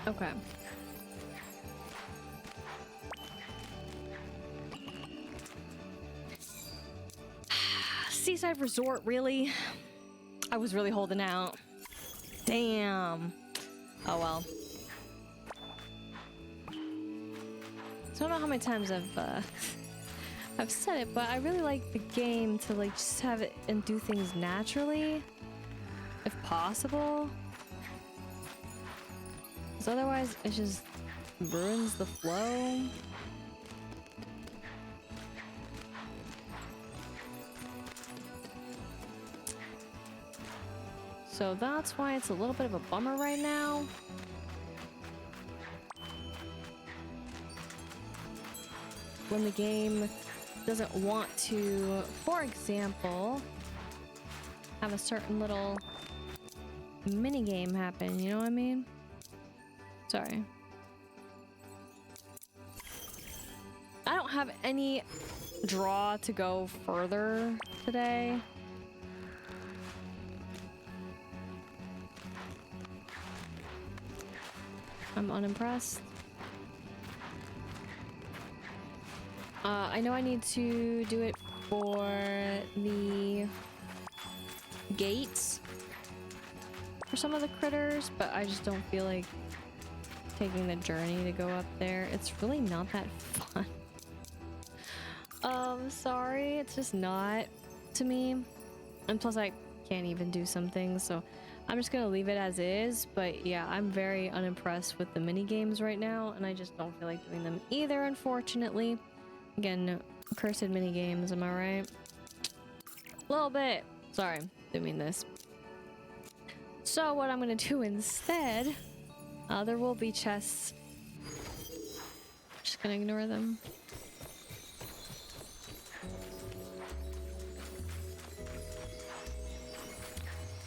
[SPEAKER 1] Okay. Seaside Resort, really? I was really holding out. Damn. Oh well. So I don't know how many times I've said it, but I really like the game to like just have it and do things naturally, if possible. Because otherwise, it just ruins the flow. So that's why it's a little bit of a bummer right now. When the game doesn't want to, for example, have a certain little mini game happen, you know what I mean? Sorry. I don't have any draw to go further today. I'm unimpressed. I know I need to do it for the gates for some of the critters, but I just don't feel like taking the journey to go up there. It's really not that fun. Sorry, it's just not to me. And plus I can't even do some things, so I'm just gonna leave it as is. But yeah, I'm very unimpressed with the mini games right now, and I just don't feel like doing them either, unfortunately. Again, cursed mini games, am I right? A little bit. Sorry, didn't mean this. So what I'm gonna do instead, there will be chests. Just gonna ignore them.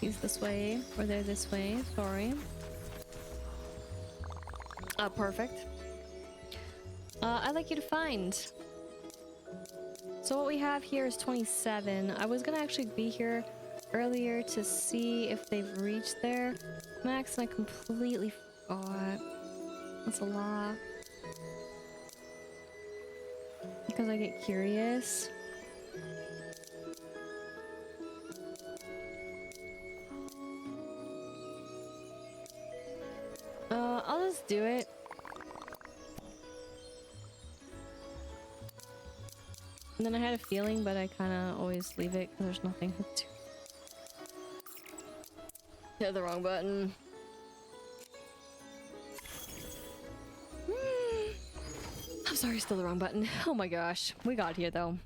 [SPEAKER 1] He's this way, or they're this way, sorry. Perfect. I'd like you to find. So what we have here is 27. I was gonna actually be here earlier to see if they've reached their max, and I completely forgot. That's a lot. Because I get curious. I'll just do it. And then I had a feeling, but I kind of always leave it because there's nothing to. Hit the wrong button. I'm sorry, still the wrong button. Oh my gosh. We got here though.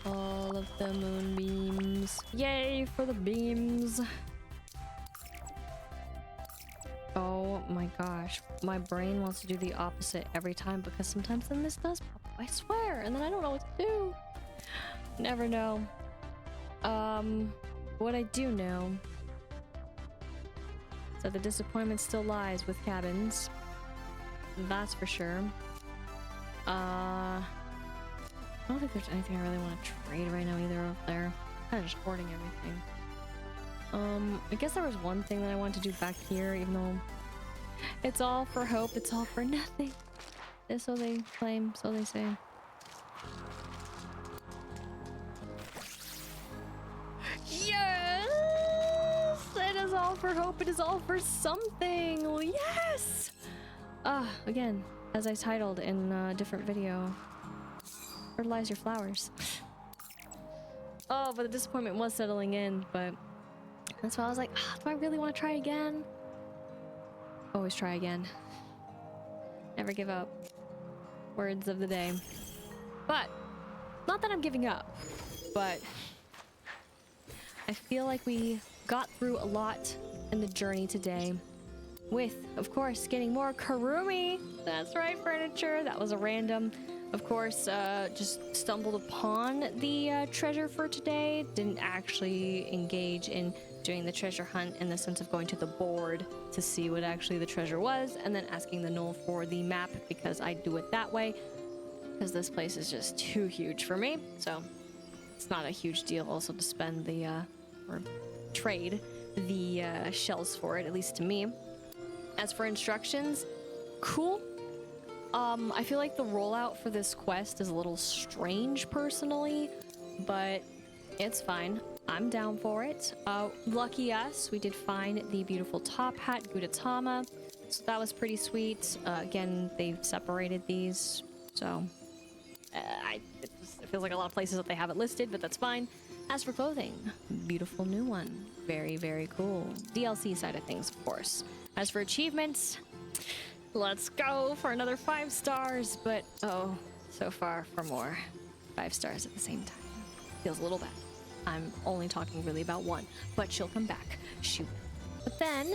[SPEAKER 1] All of the moonbeams. Yay for the beams. Oh my gosh. My brain wants to do the opposite every time because sometimes then this does pop up, I swear, and then I don't know what to do. Never know. What I do know is that the disappointment still lies with cabins. That's for sure. I don't think there's anything I really want to trade right now either up there. Kind of just hoarding everything. I guess there was one thing that I wanted to do back here, even though it's all for hope, it's all for nothing. So they claim, so they say. Yes! It is all for hope, it is all for something! Yes! Again, as I titled in a different video, fertilize your flowers. Oh, but the disappointment was settling in, but that's why I was like, do I really want to try again? Always try again. Never give up. Words of the day. But, not that I'm giving up, but I feel like we got through a lot in the journey today. With, of course, getting more Karumi. That's right, furniture. That was a random. Of course, just stumbled upon the treasure for today. Didn't actually engage in doing the treasure hunt in the sense of going to the board to see what actually the treasure was, and then asking the gnoll for the map because I do it that way. Because this place is just too huge for me, so it's not a huge deal also to spend the, or trade the shells for it, at least to me. As for instructions, cool. I feel like the rollout for this quest is a little strange personally, but it's fine. I'm down for it. Lucky us, we did find the beautiful Tophat Gudetama, so that was pretty sweet. Again, they've separated these, so it feels like a lot of places that they haven't listed, but that's fine. As for clothing, beautiful new one. Very, very cool. DLC side of things, of course. As for achievements, let's go for another 5 stars, but oh, so far for more 5 stars at the same time. Feels a little bad. I'm only talking really about one, but she'll come back. Shoot. But then,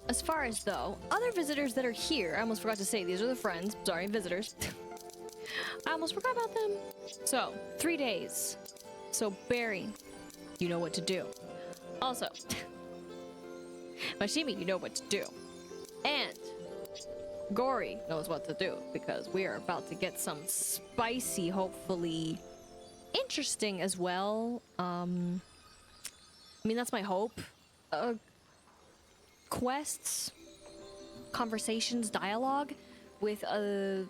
[SPEAKER 1] as far as though, other visitors that are here, I almost forgot to say, these are the friends, sorry, visitors. I almost forgot about them. So, 3 days. So, Barry, you know what to do. Also, Mashimi, you know what to do. And Gory knows what to do, because we are about to get some spicy, hopefully interesting as well. I mean, that's my hope. Quests, conversations, dialogue with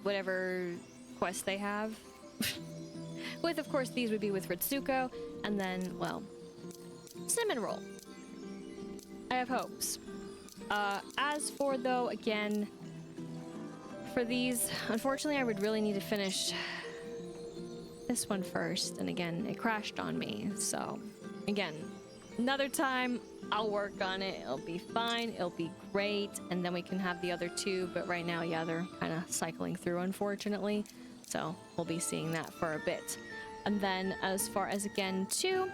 [SPEAKER 1] whatever quest they have. With, of course, these would be with Ritsuko, and then, well, cinnamon roll. I have hopes. As for, though, again, for these, unfortunately, I would really need to finish this one first, and again, it crashed on me, so, again, Another time, I'll work on it. It'll be fine. It'll be great. And then we can have the other two. But right now, yeah, they're kind of cycling through, unfortunately. So we'll be seeing that for a bit. And then as far as, again, 2,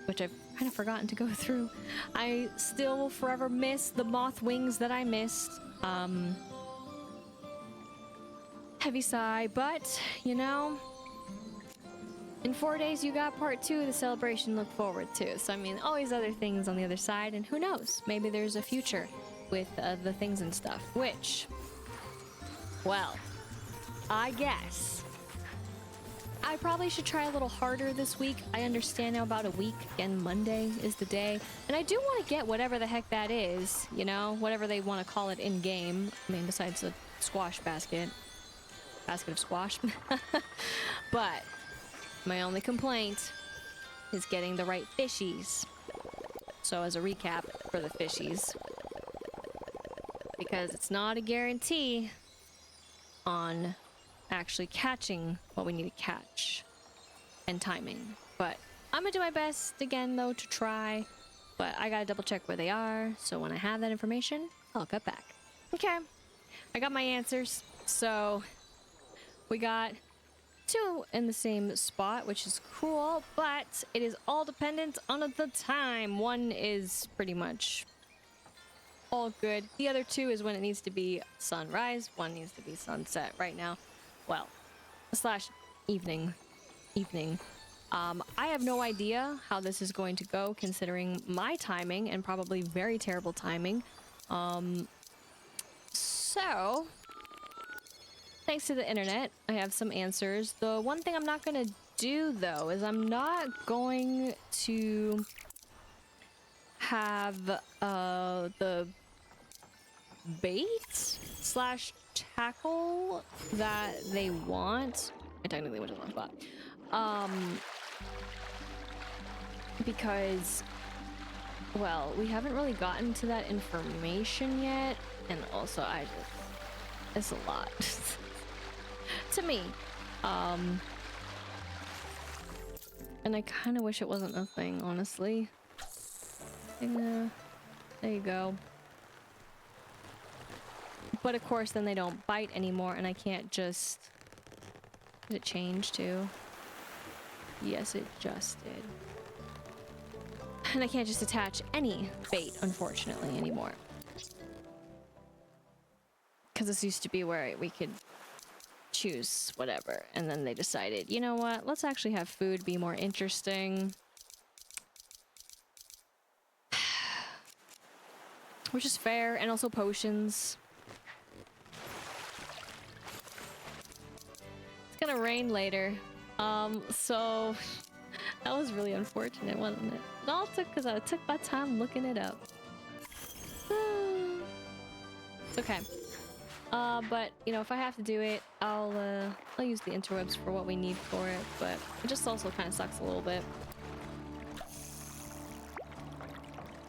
[SPEAKER 1] which I've kind of forgotten to go through, I still will forever miss the moth wings that I missed. Heavy sigh, but, you know, in 4 days you got part 2 of the celebration to look forward to. So, I mean, always other things on the other side, and who knows? Maybe there's a future with the things and stuff, which, well, I guess I probably should try a little harder this week. I understand now about a week, and Monday is the day. And I do want to get whatever the heck that is, you know, whatever they want to call it in game. I mean, besides the squash basket. Basket of squash. But my only complaint is getting the right fishies. So as a recap for the fishies, because it's not a guarantee on actually catching what we need to catch and timing. But I'm gonna do my best again though to try, but I gotta double check where they are, so when I have that information, I'll cut back. Okay, I got my answers. So we got 2 in the same spot, which is cool, but it is all dependent on the time. 1 is pretty much all good. The other 2 is when it needs to be sunrise. 1 needs to be sunset right now. Well, slash evening. I have no idea how this is going to go considering my timing and probably very terrible timing. So thanks to the internet, I have some answers. The one thing I'm not gonna do though is I'm not going to have the bait slash tackle that they want. I technically went to the wrong spot. Because, well, we haven't really gotten to that information yet, and also it's a lot to me. And I kind of wish it wasn't a thing, honestly. Yeah, there you go. But of course, then they don't bite anymore, and I can't just... Did it change too? Yes, it just did. And I can't just attach any bait, unfortunately, anymore. Because this used to be where we could choose whatever, and then they decided, you know what, let's actually have food be more interesting. Which is fair, and also potions. It's gonna rain later. So that was really unfortunate, wasn't it? It all took because I took my time looking it up. It's okay. But you know, if I have to do it, I'll use the interwebs for what we need for it. But it just also kind of sucks a little bit.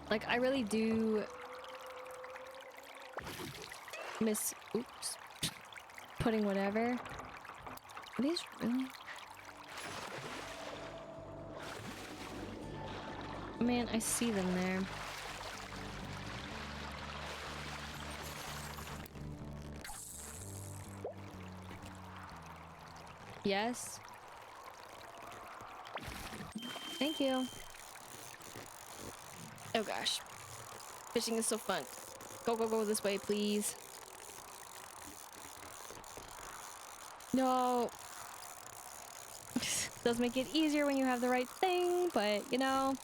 [SPEAKER 1] Like, I really do miss, oops, putting whatever. Are these really? Man, I see them there. Yes. Thank you. Oh gosh. Fishing is so fun. Go, go, go this way, please. No. Does make it easier when you have the right thing, but you know.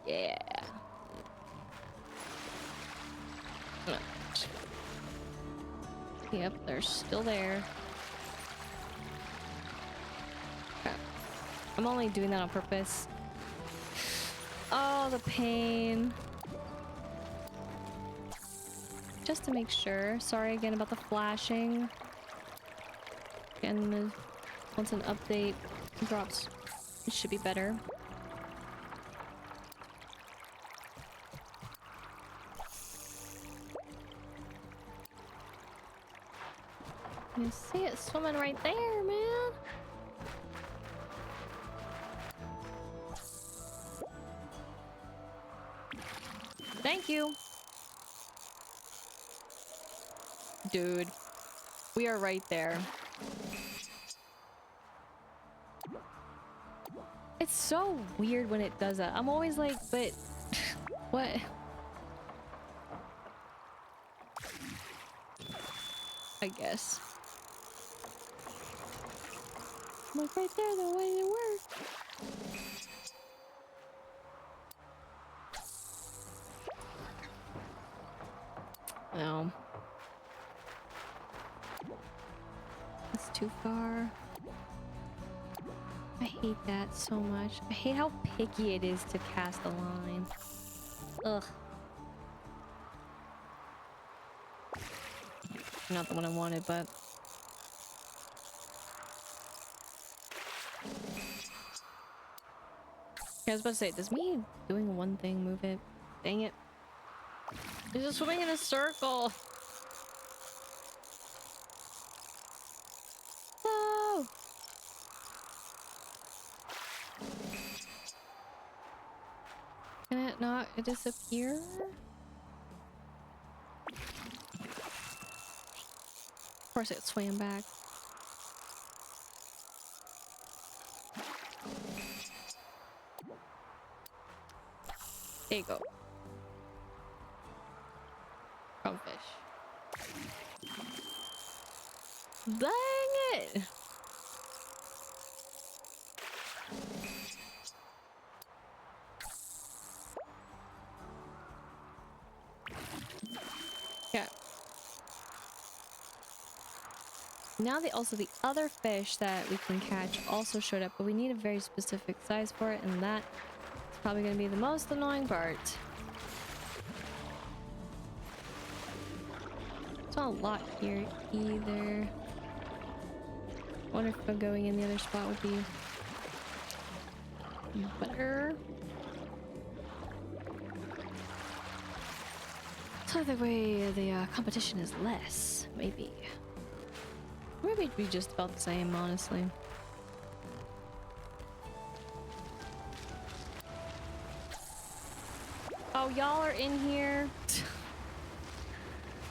[SPEAKER 1] Yeah. Yep, they're still there. Okay. I'm only doing that on purpose. Oh, the pain. Just to make sure. Sorry again about the flashing. And once an update drops, it should be better. You see it swimming right there, man. Thank you. Dude, we are right there. It's so weird when it does that. I'm always like, but what? I guess. Look right there, the way it works. No. It's too far. I hate that so much. I hate how picky it is to cast a line. Ugh. Not the one I wanted, but... I was about to say, does me doing one thing move it? Dang it. It's just swimming in a circle. No! Can it not disappear? Of course it swam back. There you go. From fish. Dang it! Yeah. Now the other fish that we can catch also showed up, but we need a very specific size for it, and that is probably going to be the most annoying part. It's not a lot here either. I wonder if going in the other spot would be better. So that way the competition is less, maybe. Maybe it'd be just about the same, honestly. Oh, y'all are in here.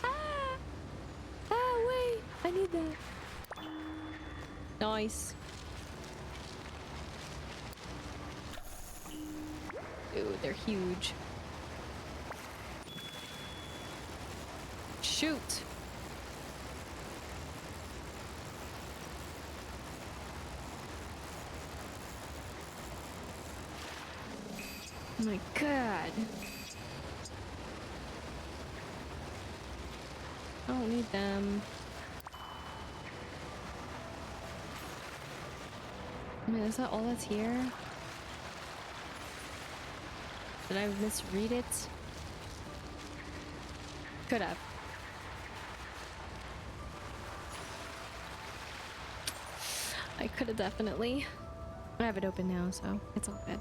[SPEAKER 1] Ah! Ah, wait! I need that. Nice. Dude, they're huge. Shoot! Oh my god. I don't need them. I mean, is that all that's here? Did I misread it? Could have. I could have definitely. I have it open now, so it's all good.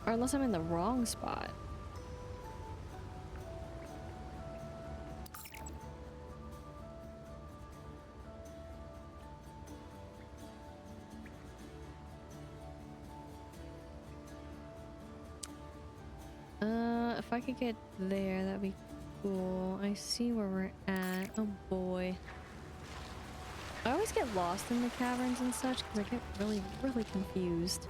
[SPEAKER 1] Or unless I'm in the wrong spot. If I could get there, that'd be cool. I see where we're at. Oh boy. I always get lost in the caverns and such because I get really, really confused.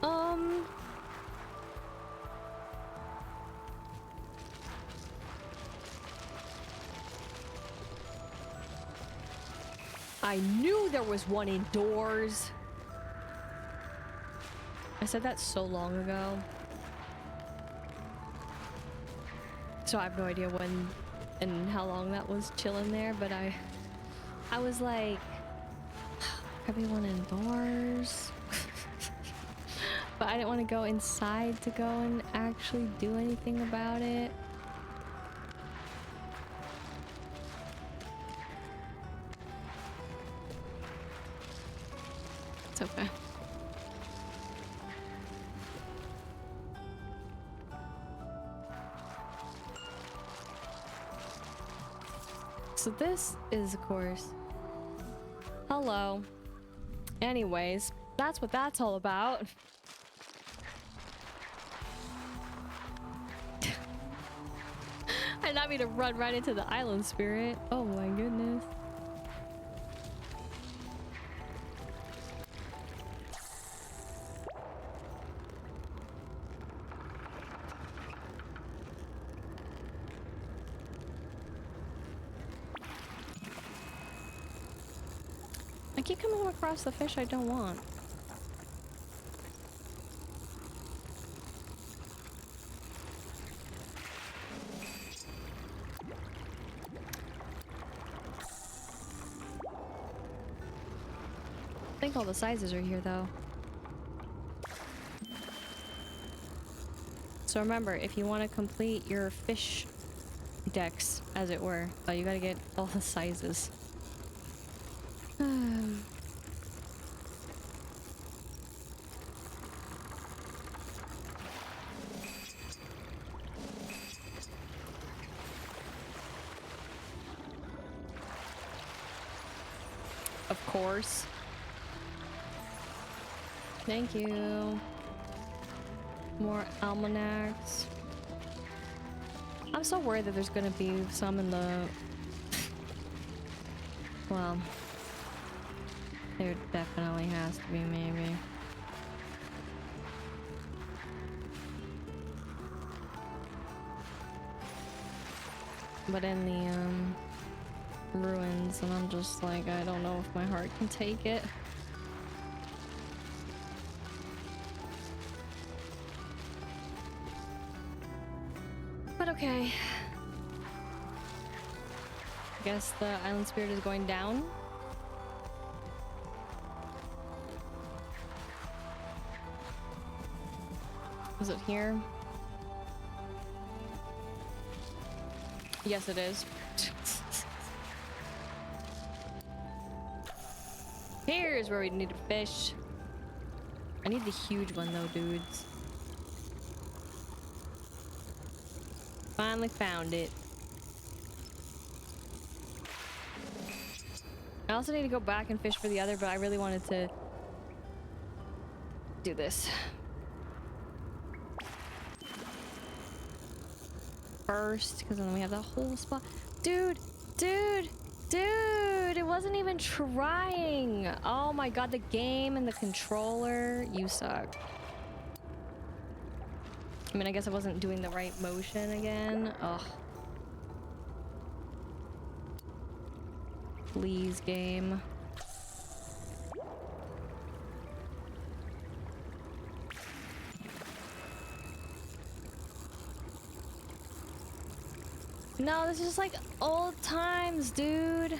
[SPEAKER 1] I knew there was one indoors. I said that so long ago. So I have no idea when and how long that was chilling there, but I was like, probably one indoors. But I didn't want to go inside to go and actually do anything about it. It's okay. So this is a course. Hello. Anyways, that's what that's all about. I did not mean to run right into the island spirit. Oh my goodness. I keep coming across the fish I don't want. I think all the sizes are here though. So remember, if you want to complete your fish decks, as it were, you gotta get all the sizes. Of course. Thank you. More almanacs. I'm so worried that there's gonna be some in the... Well... There definitely has to be, maybe. But in the, ruins, and I'm just like, I don't know if my heart can take it. But okay. I guess the island spirit is going down. Is it here? Yes, it is. Here's where we need to fish. I need the huge one though, dudes. Finally found it. I also need to go back and fish for the other, but I really wanted to do this first, because then we have the whole spot. Dude, it wasn't even trying. Oh my god, the game and the controller, you suck. I mean, I guess I wasn't doing the right motion again. Ugh. Please, game. No, this is just like old times, dude.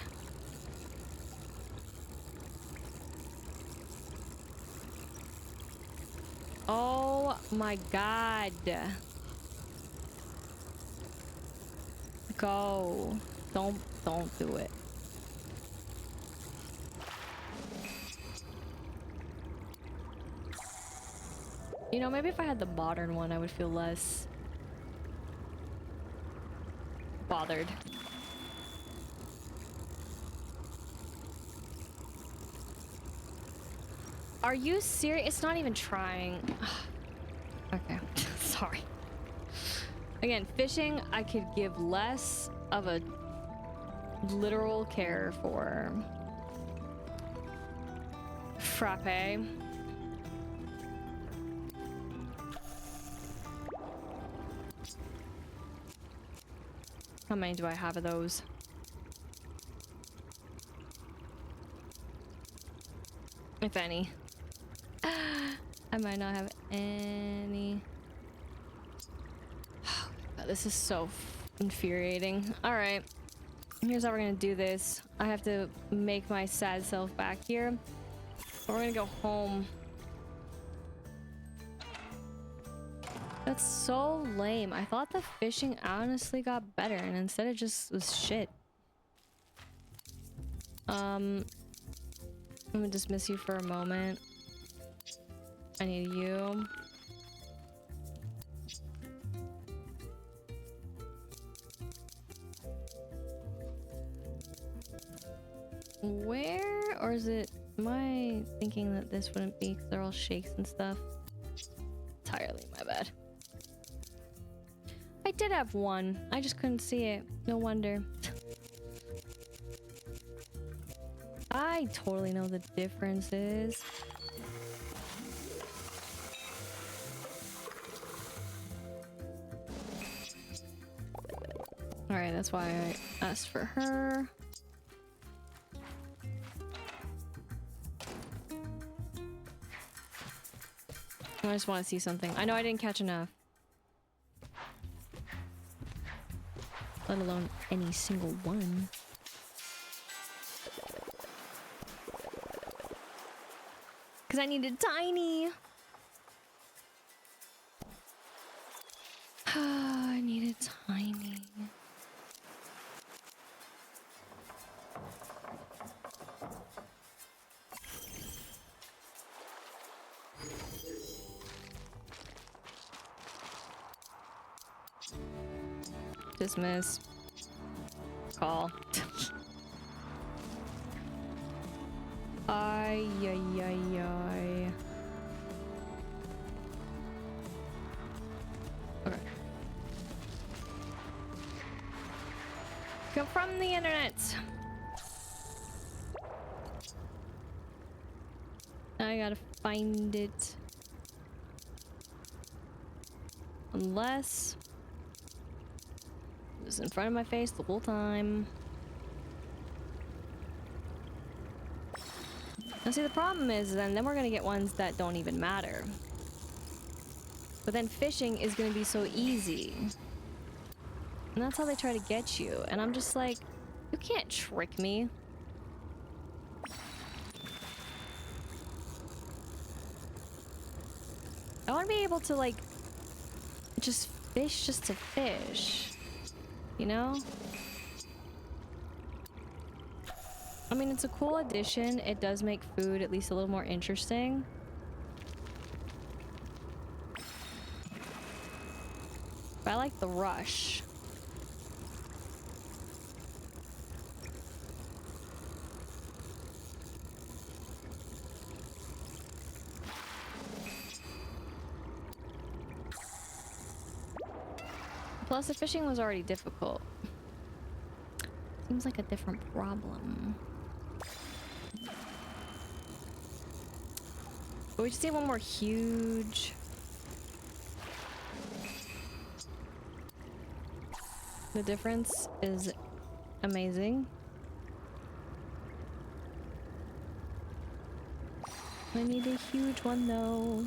[SPEAKER 1] Oh my god. Go. Don't do it. You know, maybe if I had the modern one, I would feel less bothered. Are you serious? It's not even trying. Okay, sorry. Again, fishing, I could give less of a literal care for. Frappe. How many do I have of those? If any. I might not have any. Oh, God, this is so infuriating. Alright. Here's how we're gonna do this. I have to make my sad self back here. We're gonna go home. That's so lame. I thought the fishing honestly got better, and instead it just was shit. I'm gonna dismiss you for a moment. I need you. Where? Or is it... Am I thinking that this wouldn't be because they're all shakes and stuff? Entirely my bad. I did have one. I just couldn't see it. No wonder. I totally know the difference is. Alright, that's why I asked for her. I just want to see something. I know I didn't catch enough. Let alone any single one. Because I needed tiny. I needed tiny. Dismiss. Call. Ay, ay, ay, ay. Okay. Come from the internet. I gotta find it. Unless it was in front of my face the whole time. And see, the problem is then we're gonna get ones that don't even matter. But then fishing is gonna be so easy. And that's how they try to get you. And I'm just like, you can't trick me. I want to be able to, like, just fish just to fish. You know? I mean, it's a cool addition. It does make food at least a little more interesting. But I like the rush. Plus, the fishing was already difficult. Seems like a different problem. But we just need one more huge. The difference is amazing. I need a huge one though.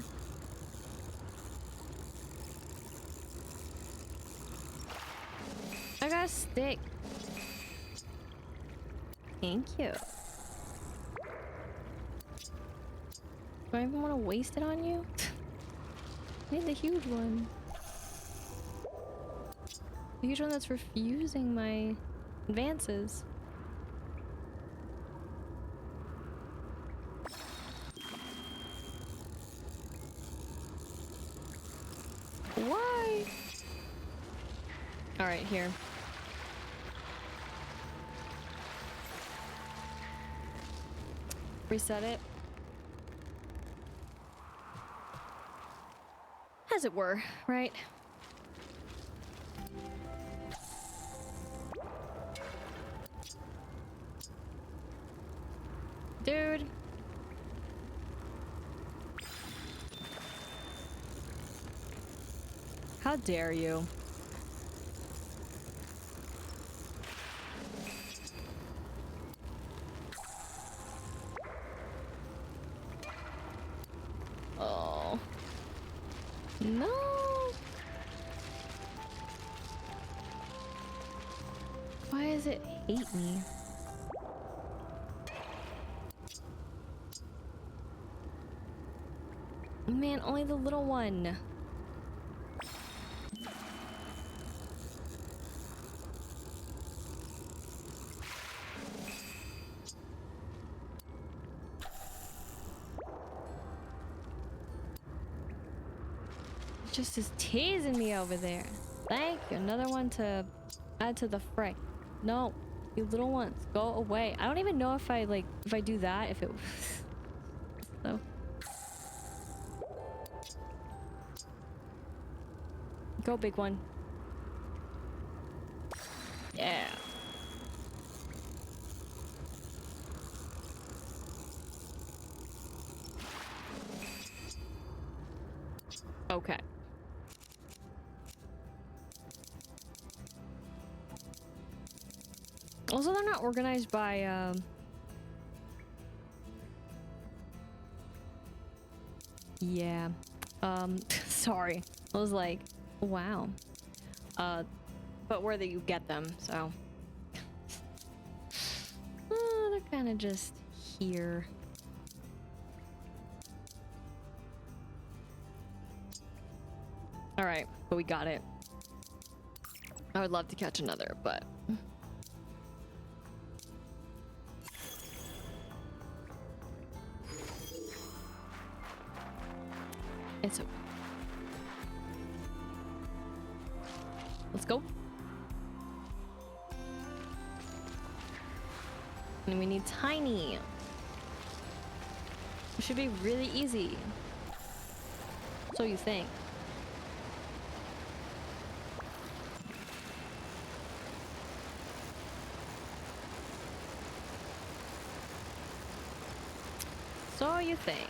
[SPEAKER 1] I got a stick. Thank you. Do I even want to waste it on you? I need the huge one. The huge one that's refusing my advances. Why? Alright, here. Reset it. As it were, right? Dude. How dare you? Oh. No. Why does it hate me? Man, only the little one. It just is teasing me over there. Thank you. Another one to add to the fray. No. You little ones, go away. I don't even know if I like if I do that, if it so go big one. Yeah. Okay. Also, they're not organized by yeah. Sorry. I was like, wow. But where you get them, so they're kind of just here. All right, but we got it. I would love to catch another, but it's okay. Let's go. And we need tiny. It should be really easy. So you think. So you think.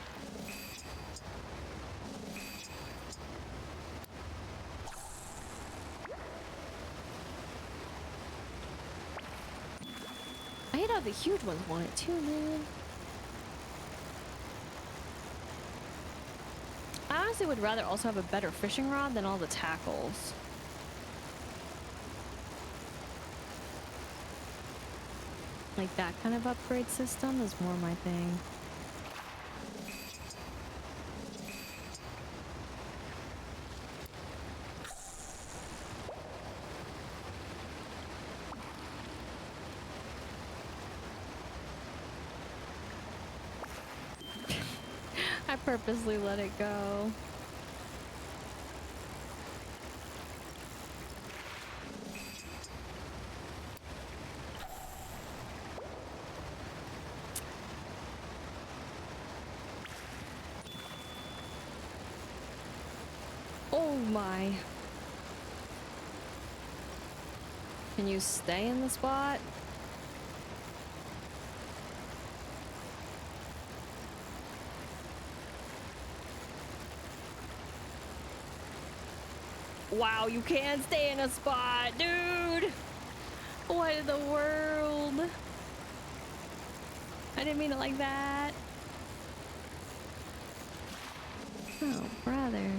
[SPEAKER 1] I hate how the huge ones want it too, man. I honestly would rather also have a better fishing rod than all the tackles. Like that kind of upgrade system is more my thing. I purposely let it go. Oh my. Can you stay in the spot? Wow, you can't stay in a spot, dude! What in the world? I didn't mean it like that. Oh, brother.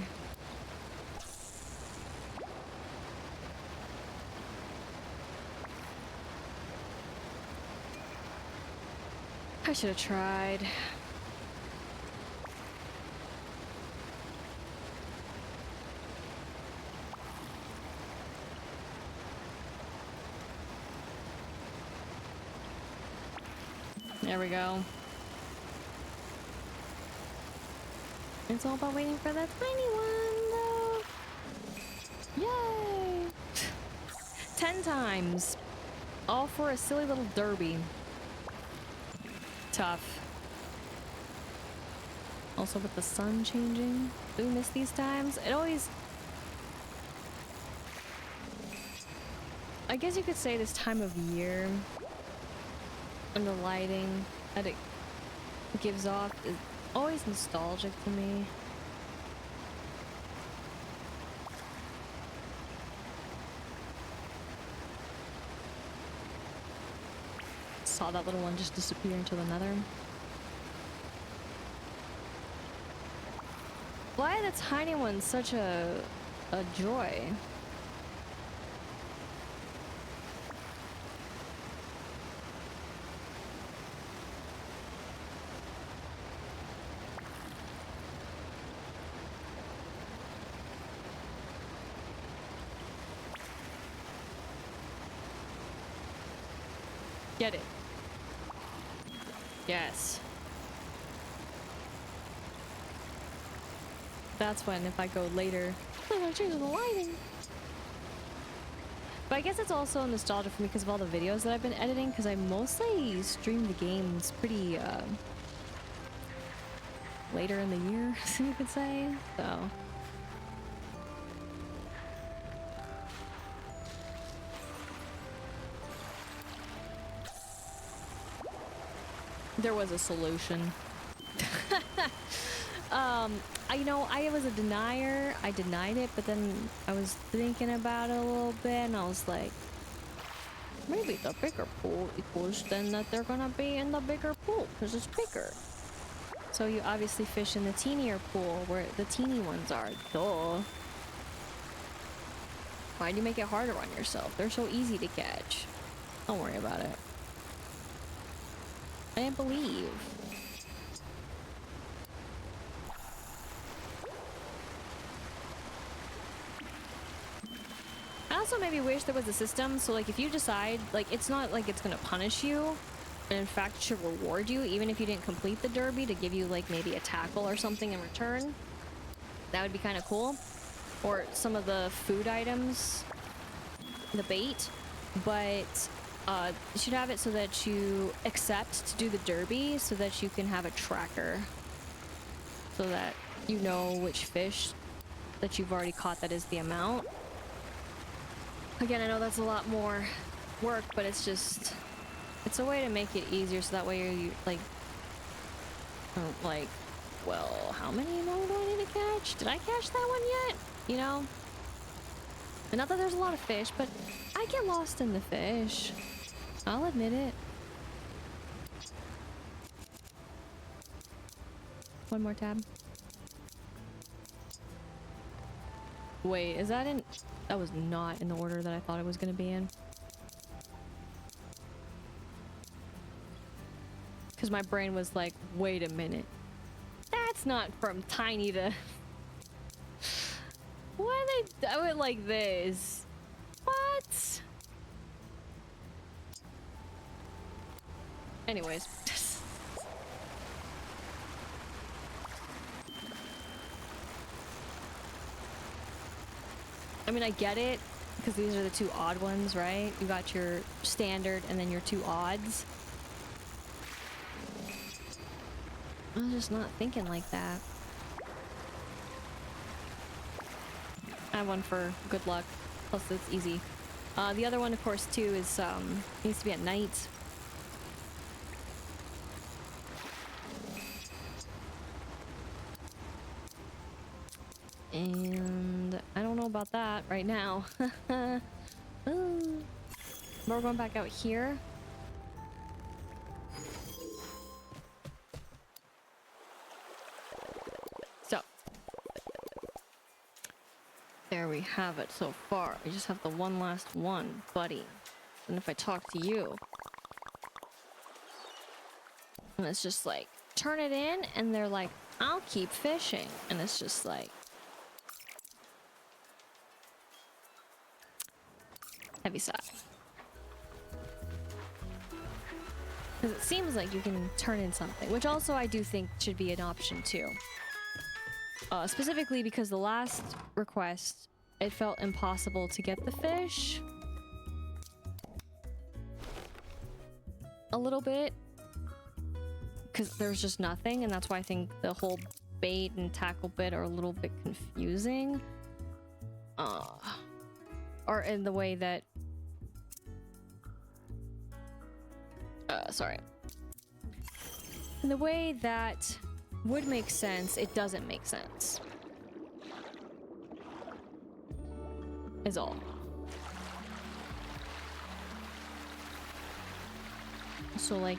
[SPEAKER 1] I should have tried. There we go. It's all about waiting for that tiny one, though. Yay! 10 times. All for a silly little derby. Tough. Also with the sun changing. Do we miss these times? It always... I guess you could say this time of year and the lighting that it gives off is always nostalgic to me. Saw that little one just disappear into the nether. Why are the tiny ones such a joy? Get it. Yes. That's when, if I go later, I'm gonna change the lighting. But I guess it's also nostalgia for me because of all the videos that I've been editing, because I mostly stream the games pretty later in the year, you could say. So there was a solution. You know, I was a denier. I denied it, but then I was thinking about it a little bit, and I was like, maybe the bigger pool equals then that they're gonna be in the bigger pool because it's bigger. So you obviously fish in the teenier pool where the teeny ones are. Duh. Why'd you make it harder on yourself? They're so easy to catch. Don't worry about it. I didn't believe. I also maybe wish there was a system so like if you decide, like it's not like it's gonna punish you, and in fact should reward you even if you didn't complete the derby, to give you like maybe a tackle or something in return. That would be kind of cool. Or some of the food items, the bait, but you should have it so that you accept to do the derby so that you can have a tracker so that you know which fish that you've already caught that is the amount. Again, I know that's a lot more work, but it's just, it's a way to make it easier so that way you like, aren't like, well, how many more do I need to catch? Did I catch that one yet? You know? And not that there's a lot of fish, but I get lost in the fish. I'll admit it. One more tab. Wait, is that in? That was not in the order that I thought it was going to be in. Because my brain was like, wait a minute. That's not from tiny to... Why they do it like this? What? Anyways. I mean, I get it, because these are the two odd ones, right? You got your standard and then your two odds. I was just not thinking like that. I have one for good luck, plus it's easy. The other one, of course, too, is needs to be at night. And I don't know about that right now. Ooh. But we're going back out here. So there we have it so far. I just have the one last one, buddy. And if I talk to you, and it's just like, turn it in, and they're like, I'll keep fishing. And it's just like, heavy sigh. Because it seems like you can turn in something, which also I do think should be an option too. Specifically because the last request, it felt impossible to get the fish. A little bit. Because there's just nothing, and that's why I think the whole bait and tackle bit are a little bit confusing. Or in the way that... sorry. In the way that would make sense, it doesn't make sense. Is all. So, like,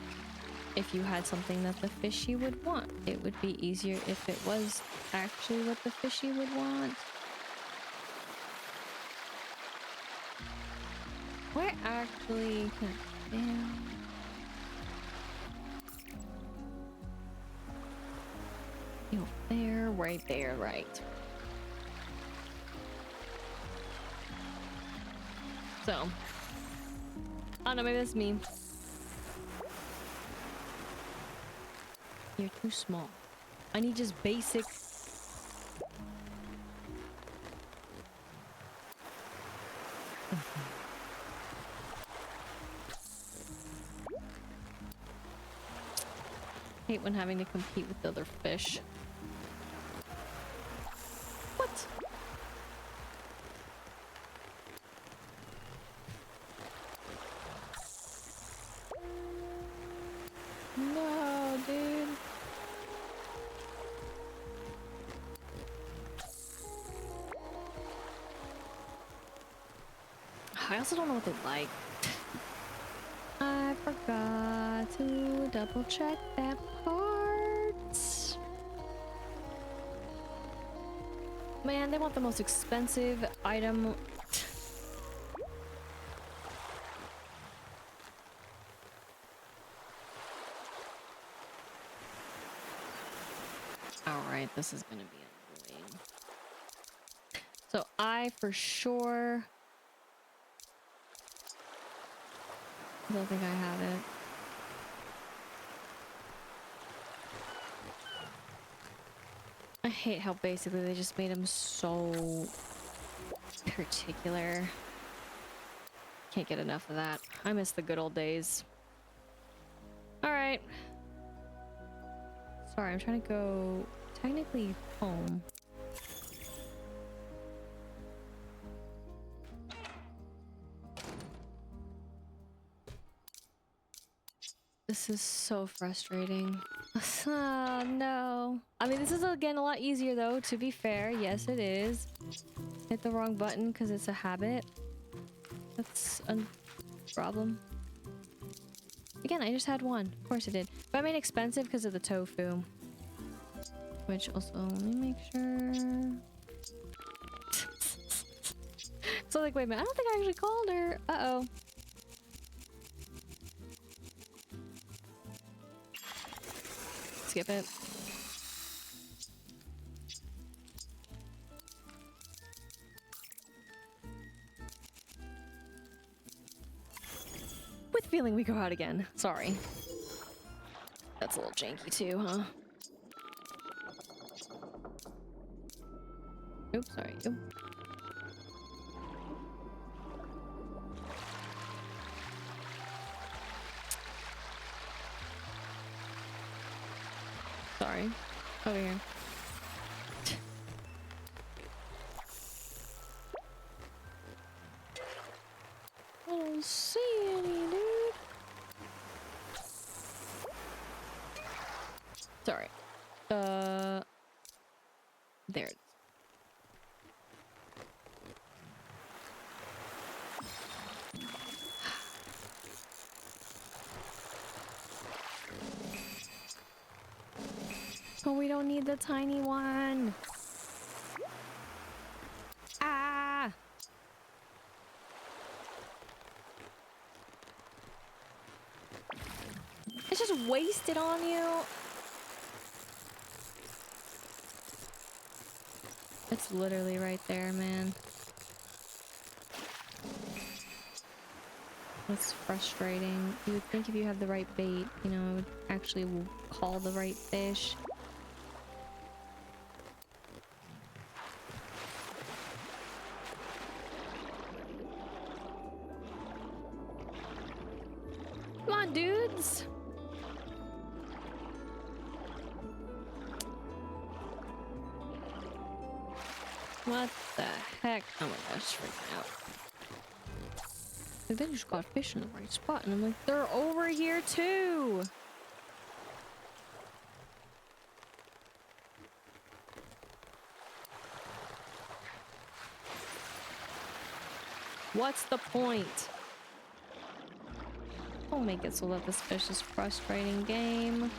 [SPEAKER 1] if you had something that the fishy would want, it would be easier if it was actually what the fishy would want. Where actually... Damn. You there, right there, right. So, I don't know, maybe that's me. You're too small. I need just basic... hate when having to compete with the other fish. What? No, dude. I also don't know what they like. I forgot to double check that part. Man, they want the most expensive item. Alright, this is gonna be annoying. So I for sure don't think I have it. I hate how basically they just made him so particular. Can't get enough of that. I miss the good old days. Alright. Sorry, I'm trying to go technically home. This is so frustrating. Oh, no. I mean, this is again a lot easier though, to be fair. Yes, it is. Hit the wrong button because it's a habit. That's a problem. Again, I just had one. Of course I did. But I made expensive because of the tofu. Which also, let me make sure. So like, wait a minute. I don't think I actually called her. Uh-oh. Skip it. With feeling we go out again. Sorry. That's a little janky too, huh? Oops, sorry. Oops. Sorry. Over here. I don't see any, dude. Sorry. There it is. Oh, we don't need the tiny one. Ah! It's just wasted on you. It's literally right there, man. That's frustrating. You would think if you have the right bait, you know, it would actually call the right fish. Come on, dudes! What the heck? Oh my gosh, freaking out. Like, they just got fish in the right spot, and I'm like, they're over here too! What's the point? Don't make it so that this fish is frustrating, game.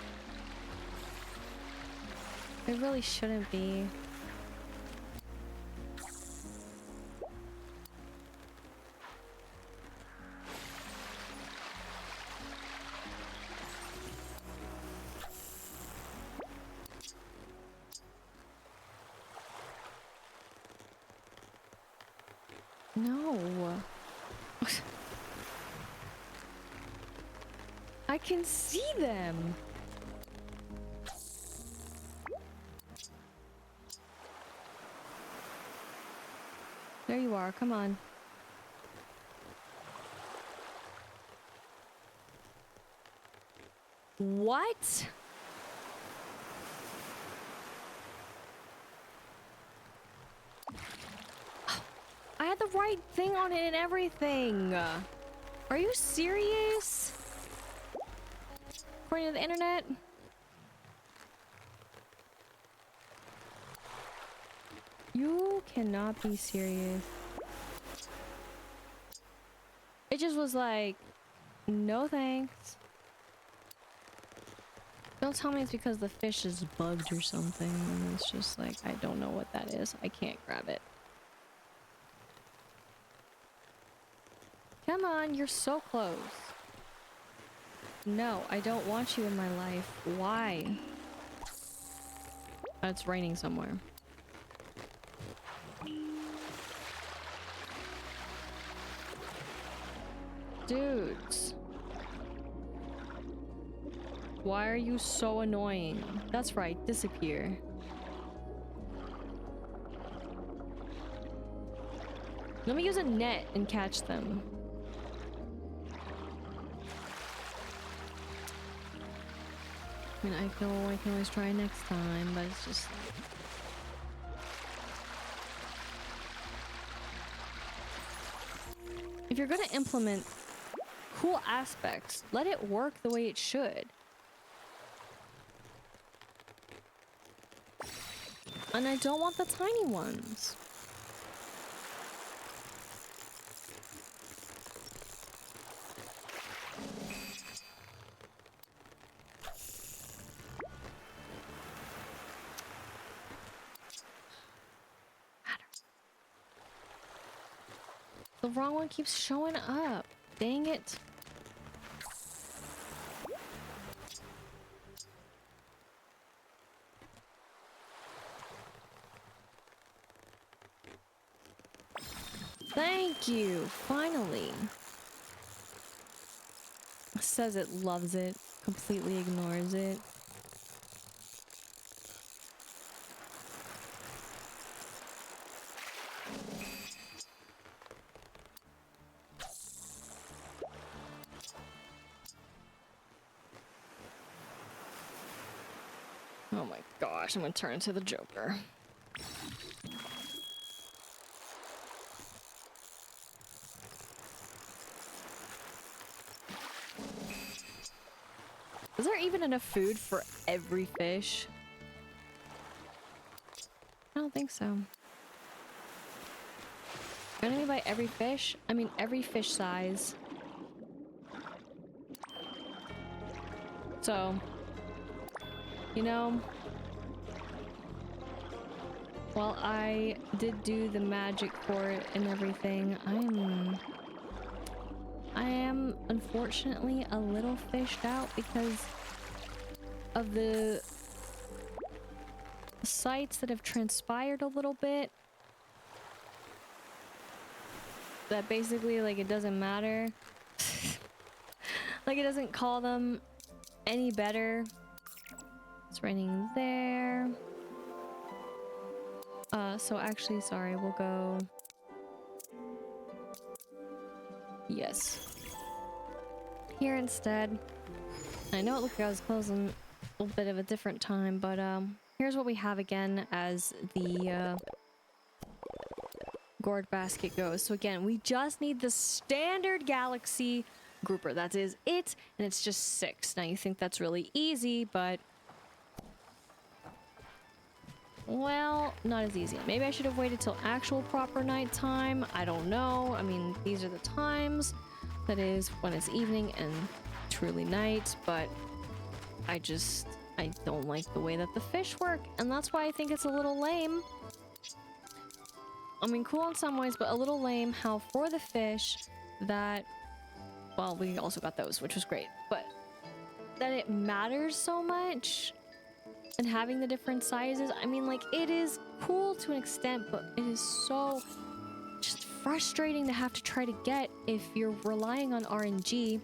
[SPEAKER 1] It really shouldn't be. No. I can see them. There you are. Come on. What? had the right thing on it and everything. Are you serious? According to the internet? You cannot be serious. It just was like, no thanks. Don't tell me it's because the fish is bugged or something. And it's just like, I don't know what that is. I can't grab it. Come on, you're so close. No, I don't want you in my life. Why? Oh, it's raining somewhere. Dudes. Why are you so annoying? That's right, disappear. Let me use a net and catch them. I mean, I can always try next time, but it's just... If you're gonna implement cool aspects, let it work the way it should. And I don't want the tiny ones. The wrong one keeps showing up. Dang it. Thank you. Finally. Says it loves it. Completely ignores it. Oh my gosh, I'm gonna turn into the Joker. Is there even enough food for every fish? I don't think so. What do I mean by every fish? I mean every fish size. So, you know, while I did do the magic for it and everything, I am unfortunately a little fished out because of the sites that have transpired a little bit. That basically, like, it doesn't matter. Like, it doesn't call them any better. It's raining there. So actually, sorry, we'll go... Yes. Here instead. I know it looked like I was closing a little bit of a different time, but here's what we have again as the gourd basket goes. So again, we just need the standard galaxy grouper. That is it, and it's just 6. Now you think that's really easy, but well, not as easy. Maybe I should have waited till actual proper nighttime. I don't know. I mean, these are the times. That is when it's evening and truly night, but I don't like the way that the fish work, and that's why I think it's a little lame. I mean, cool in some ways, but a little lame how for the fish that, well, we also got those, which was great, but that it matters so much. And having the different sizes, I mean, like, it is cool to an extent, but it is so just frustrating to have to try to get if you're relying on RNG.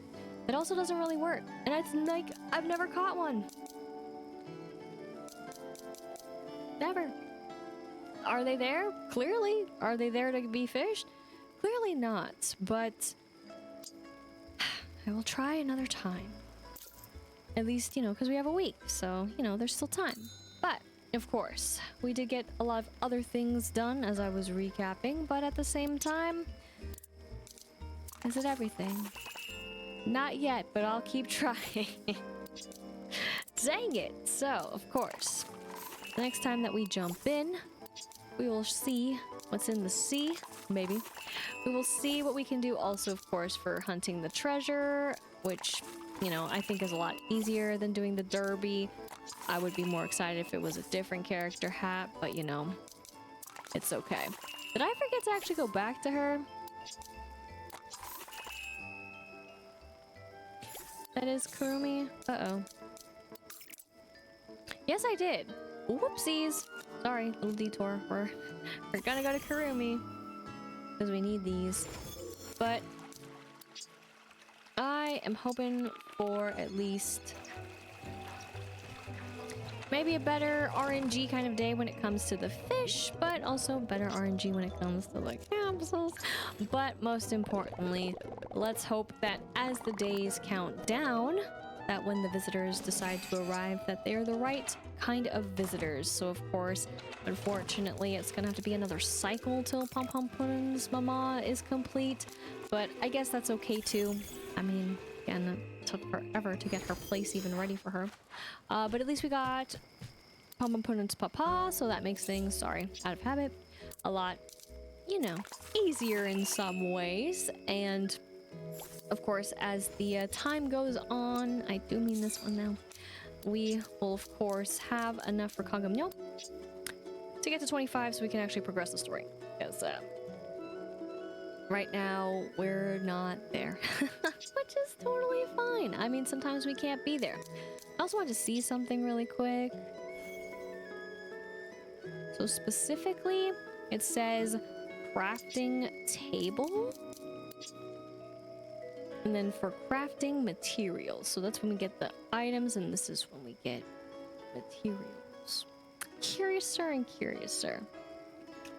[SPEAKER 1] It also doesn't really work. And it's like, I've never caught one. Never. Are they there? Clearly. Are they there to be fished? Clearly not, but I will try another time. At least, you know, because we have a week, so, you know, there's still time. But of course, we did get a lot of other things done as I was recapping, but at the same time, is it everything? Not yet, but I'll keep trying. Dang it! So, of course, the next time that we jump in, we will see what's in the sea, maybe. We will see what we can do also, of course, for hunting the treasure, which, you know, I think is a lot easier than doing the derby. I would be more excited if it was a different character hat, but you know, it's okay. Did I forget to actually go back to her? That is Kurumi. Uh-oh. Yes, I did. Whoopsies. Sorry, little detour. We're gonna go to Kurumi because we need these. But I am hoping for at least maybe a better RNG kind of day when it comes to the fish, but also better RNG when it comes to the capsules. But most importantly, let's hope that as the days count down, that when the visitors decide to arrive, that they're the right kind of visitors. So of course, unfortunately, it's gonna have to be another cycle till Pom Pom Pudding's mama is complete, but I guess that's okay too. I mean, again, it took forever to get her place even ready for her. But at least we got Pom Pom Pudding's papa, so that makes things, sorry, out of habit, a lot, you know, easier in some ways. And of course, as the time goes on, I do mean this one now, we will of course have enough for Kagamyo to get to 25 so we can actually progress the story. Because right now, we're not there, which is totally fine. I mean, sometimes we can't be there. I also want to see something really quick. So specifically, it says crafting table. And then for crafting materials. So that's when we get the items, and this is when we get materials. Curiouser and curiouser.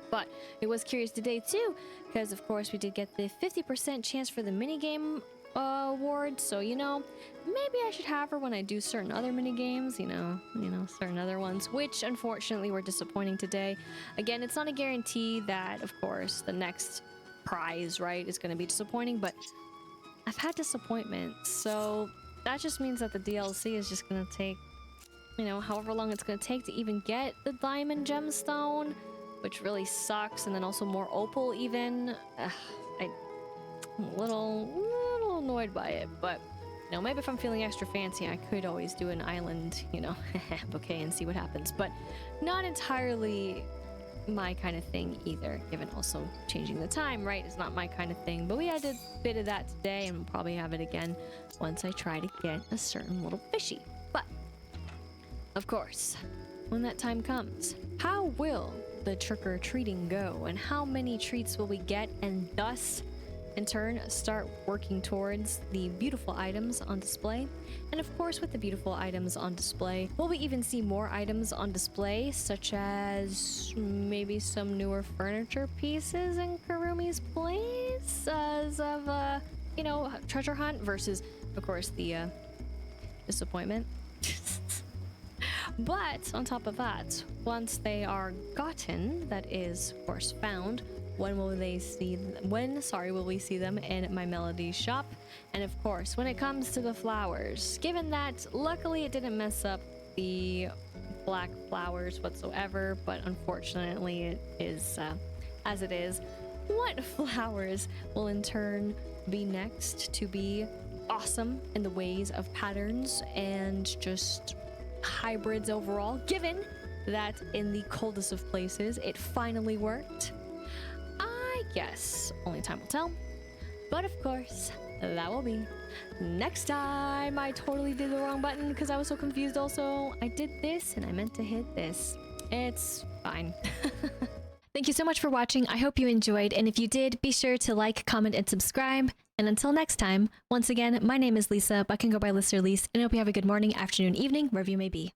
[SPEAKER 1] But it was curious today too, because of course we did get the 50% chance for the minigame award. So, you know, maybe I should have her when I do certain other minigames, you know, certain other ones, which unfortunately were disappointing today. Again, it's not a guarantee that, of course, the next prize, right, is going to be disappointing, but I've had disappointments, so that just means that the DLC is just gonna take, you know, however long it's gonna take to even get the diamond gemstone, which really sucks, and then also more opal even. I'm a little annoyed by it, but, you know, maybe if I'm feeling extra fancy, I could always do an island, you know, bouquet and see what happens, but not entirely my kind of thing either, given also changing the time, right? It's not my kind of thing, but we had a bit of that today, and we'll probably have it again once I try to get a certain little fishy. But of course, when that time comes, how will the trick-or-treating go, and how many treats will we get, and thus in turn start working towards the beautiful items on display? And of course, with the beautiful items on display, will we even see more items on display, such as maybe some newer furniture pieces in Kurumi's place as of you know, treasure hunt versus of course the disappointment. But on top of that, once they are gotten, that is of course found, when will we see them in my Melody shop? And of course, when it comes to the flowers, given that luckily it didn't mess up the black flowers whatsoever, but unfortunately it is as it is, what flowers will in turn be next to be awesome in the ways of patterns and just hybrids overall, given that in the coldest of places it finally worked? I guess only time will tell. But of course, that will be next time. I totally did the wrong button because I was so confused also. I did this and I meant to hit this. It's fine. Thank you so much for watching. I hope you enjoyed, and if you did, be sure to like, comment, and subscribe. And until next time, once again, my name is Lisa, but I can go by Lister Lise, and I hope you have a good morning, afternoon, evening, wherever you may be.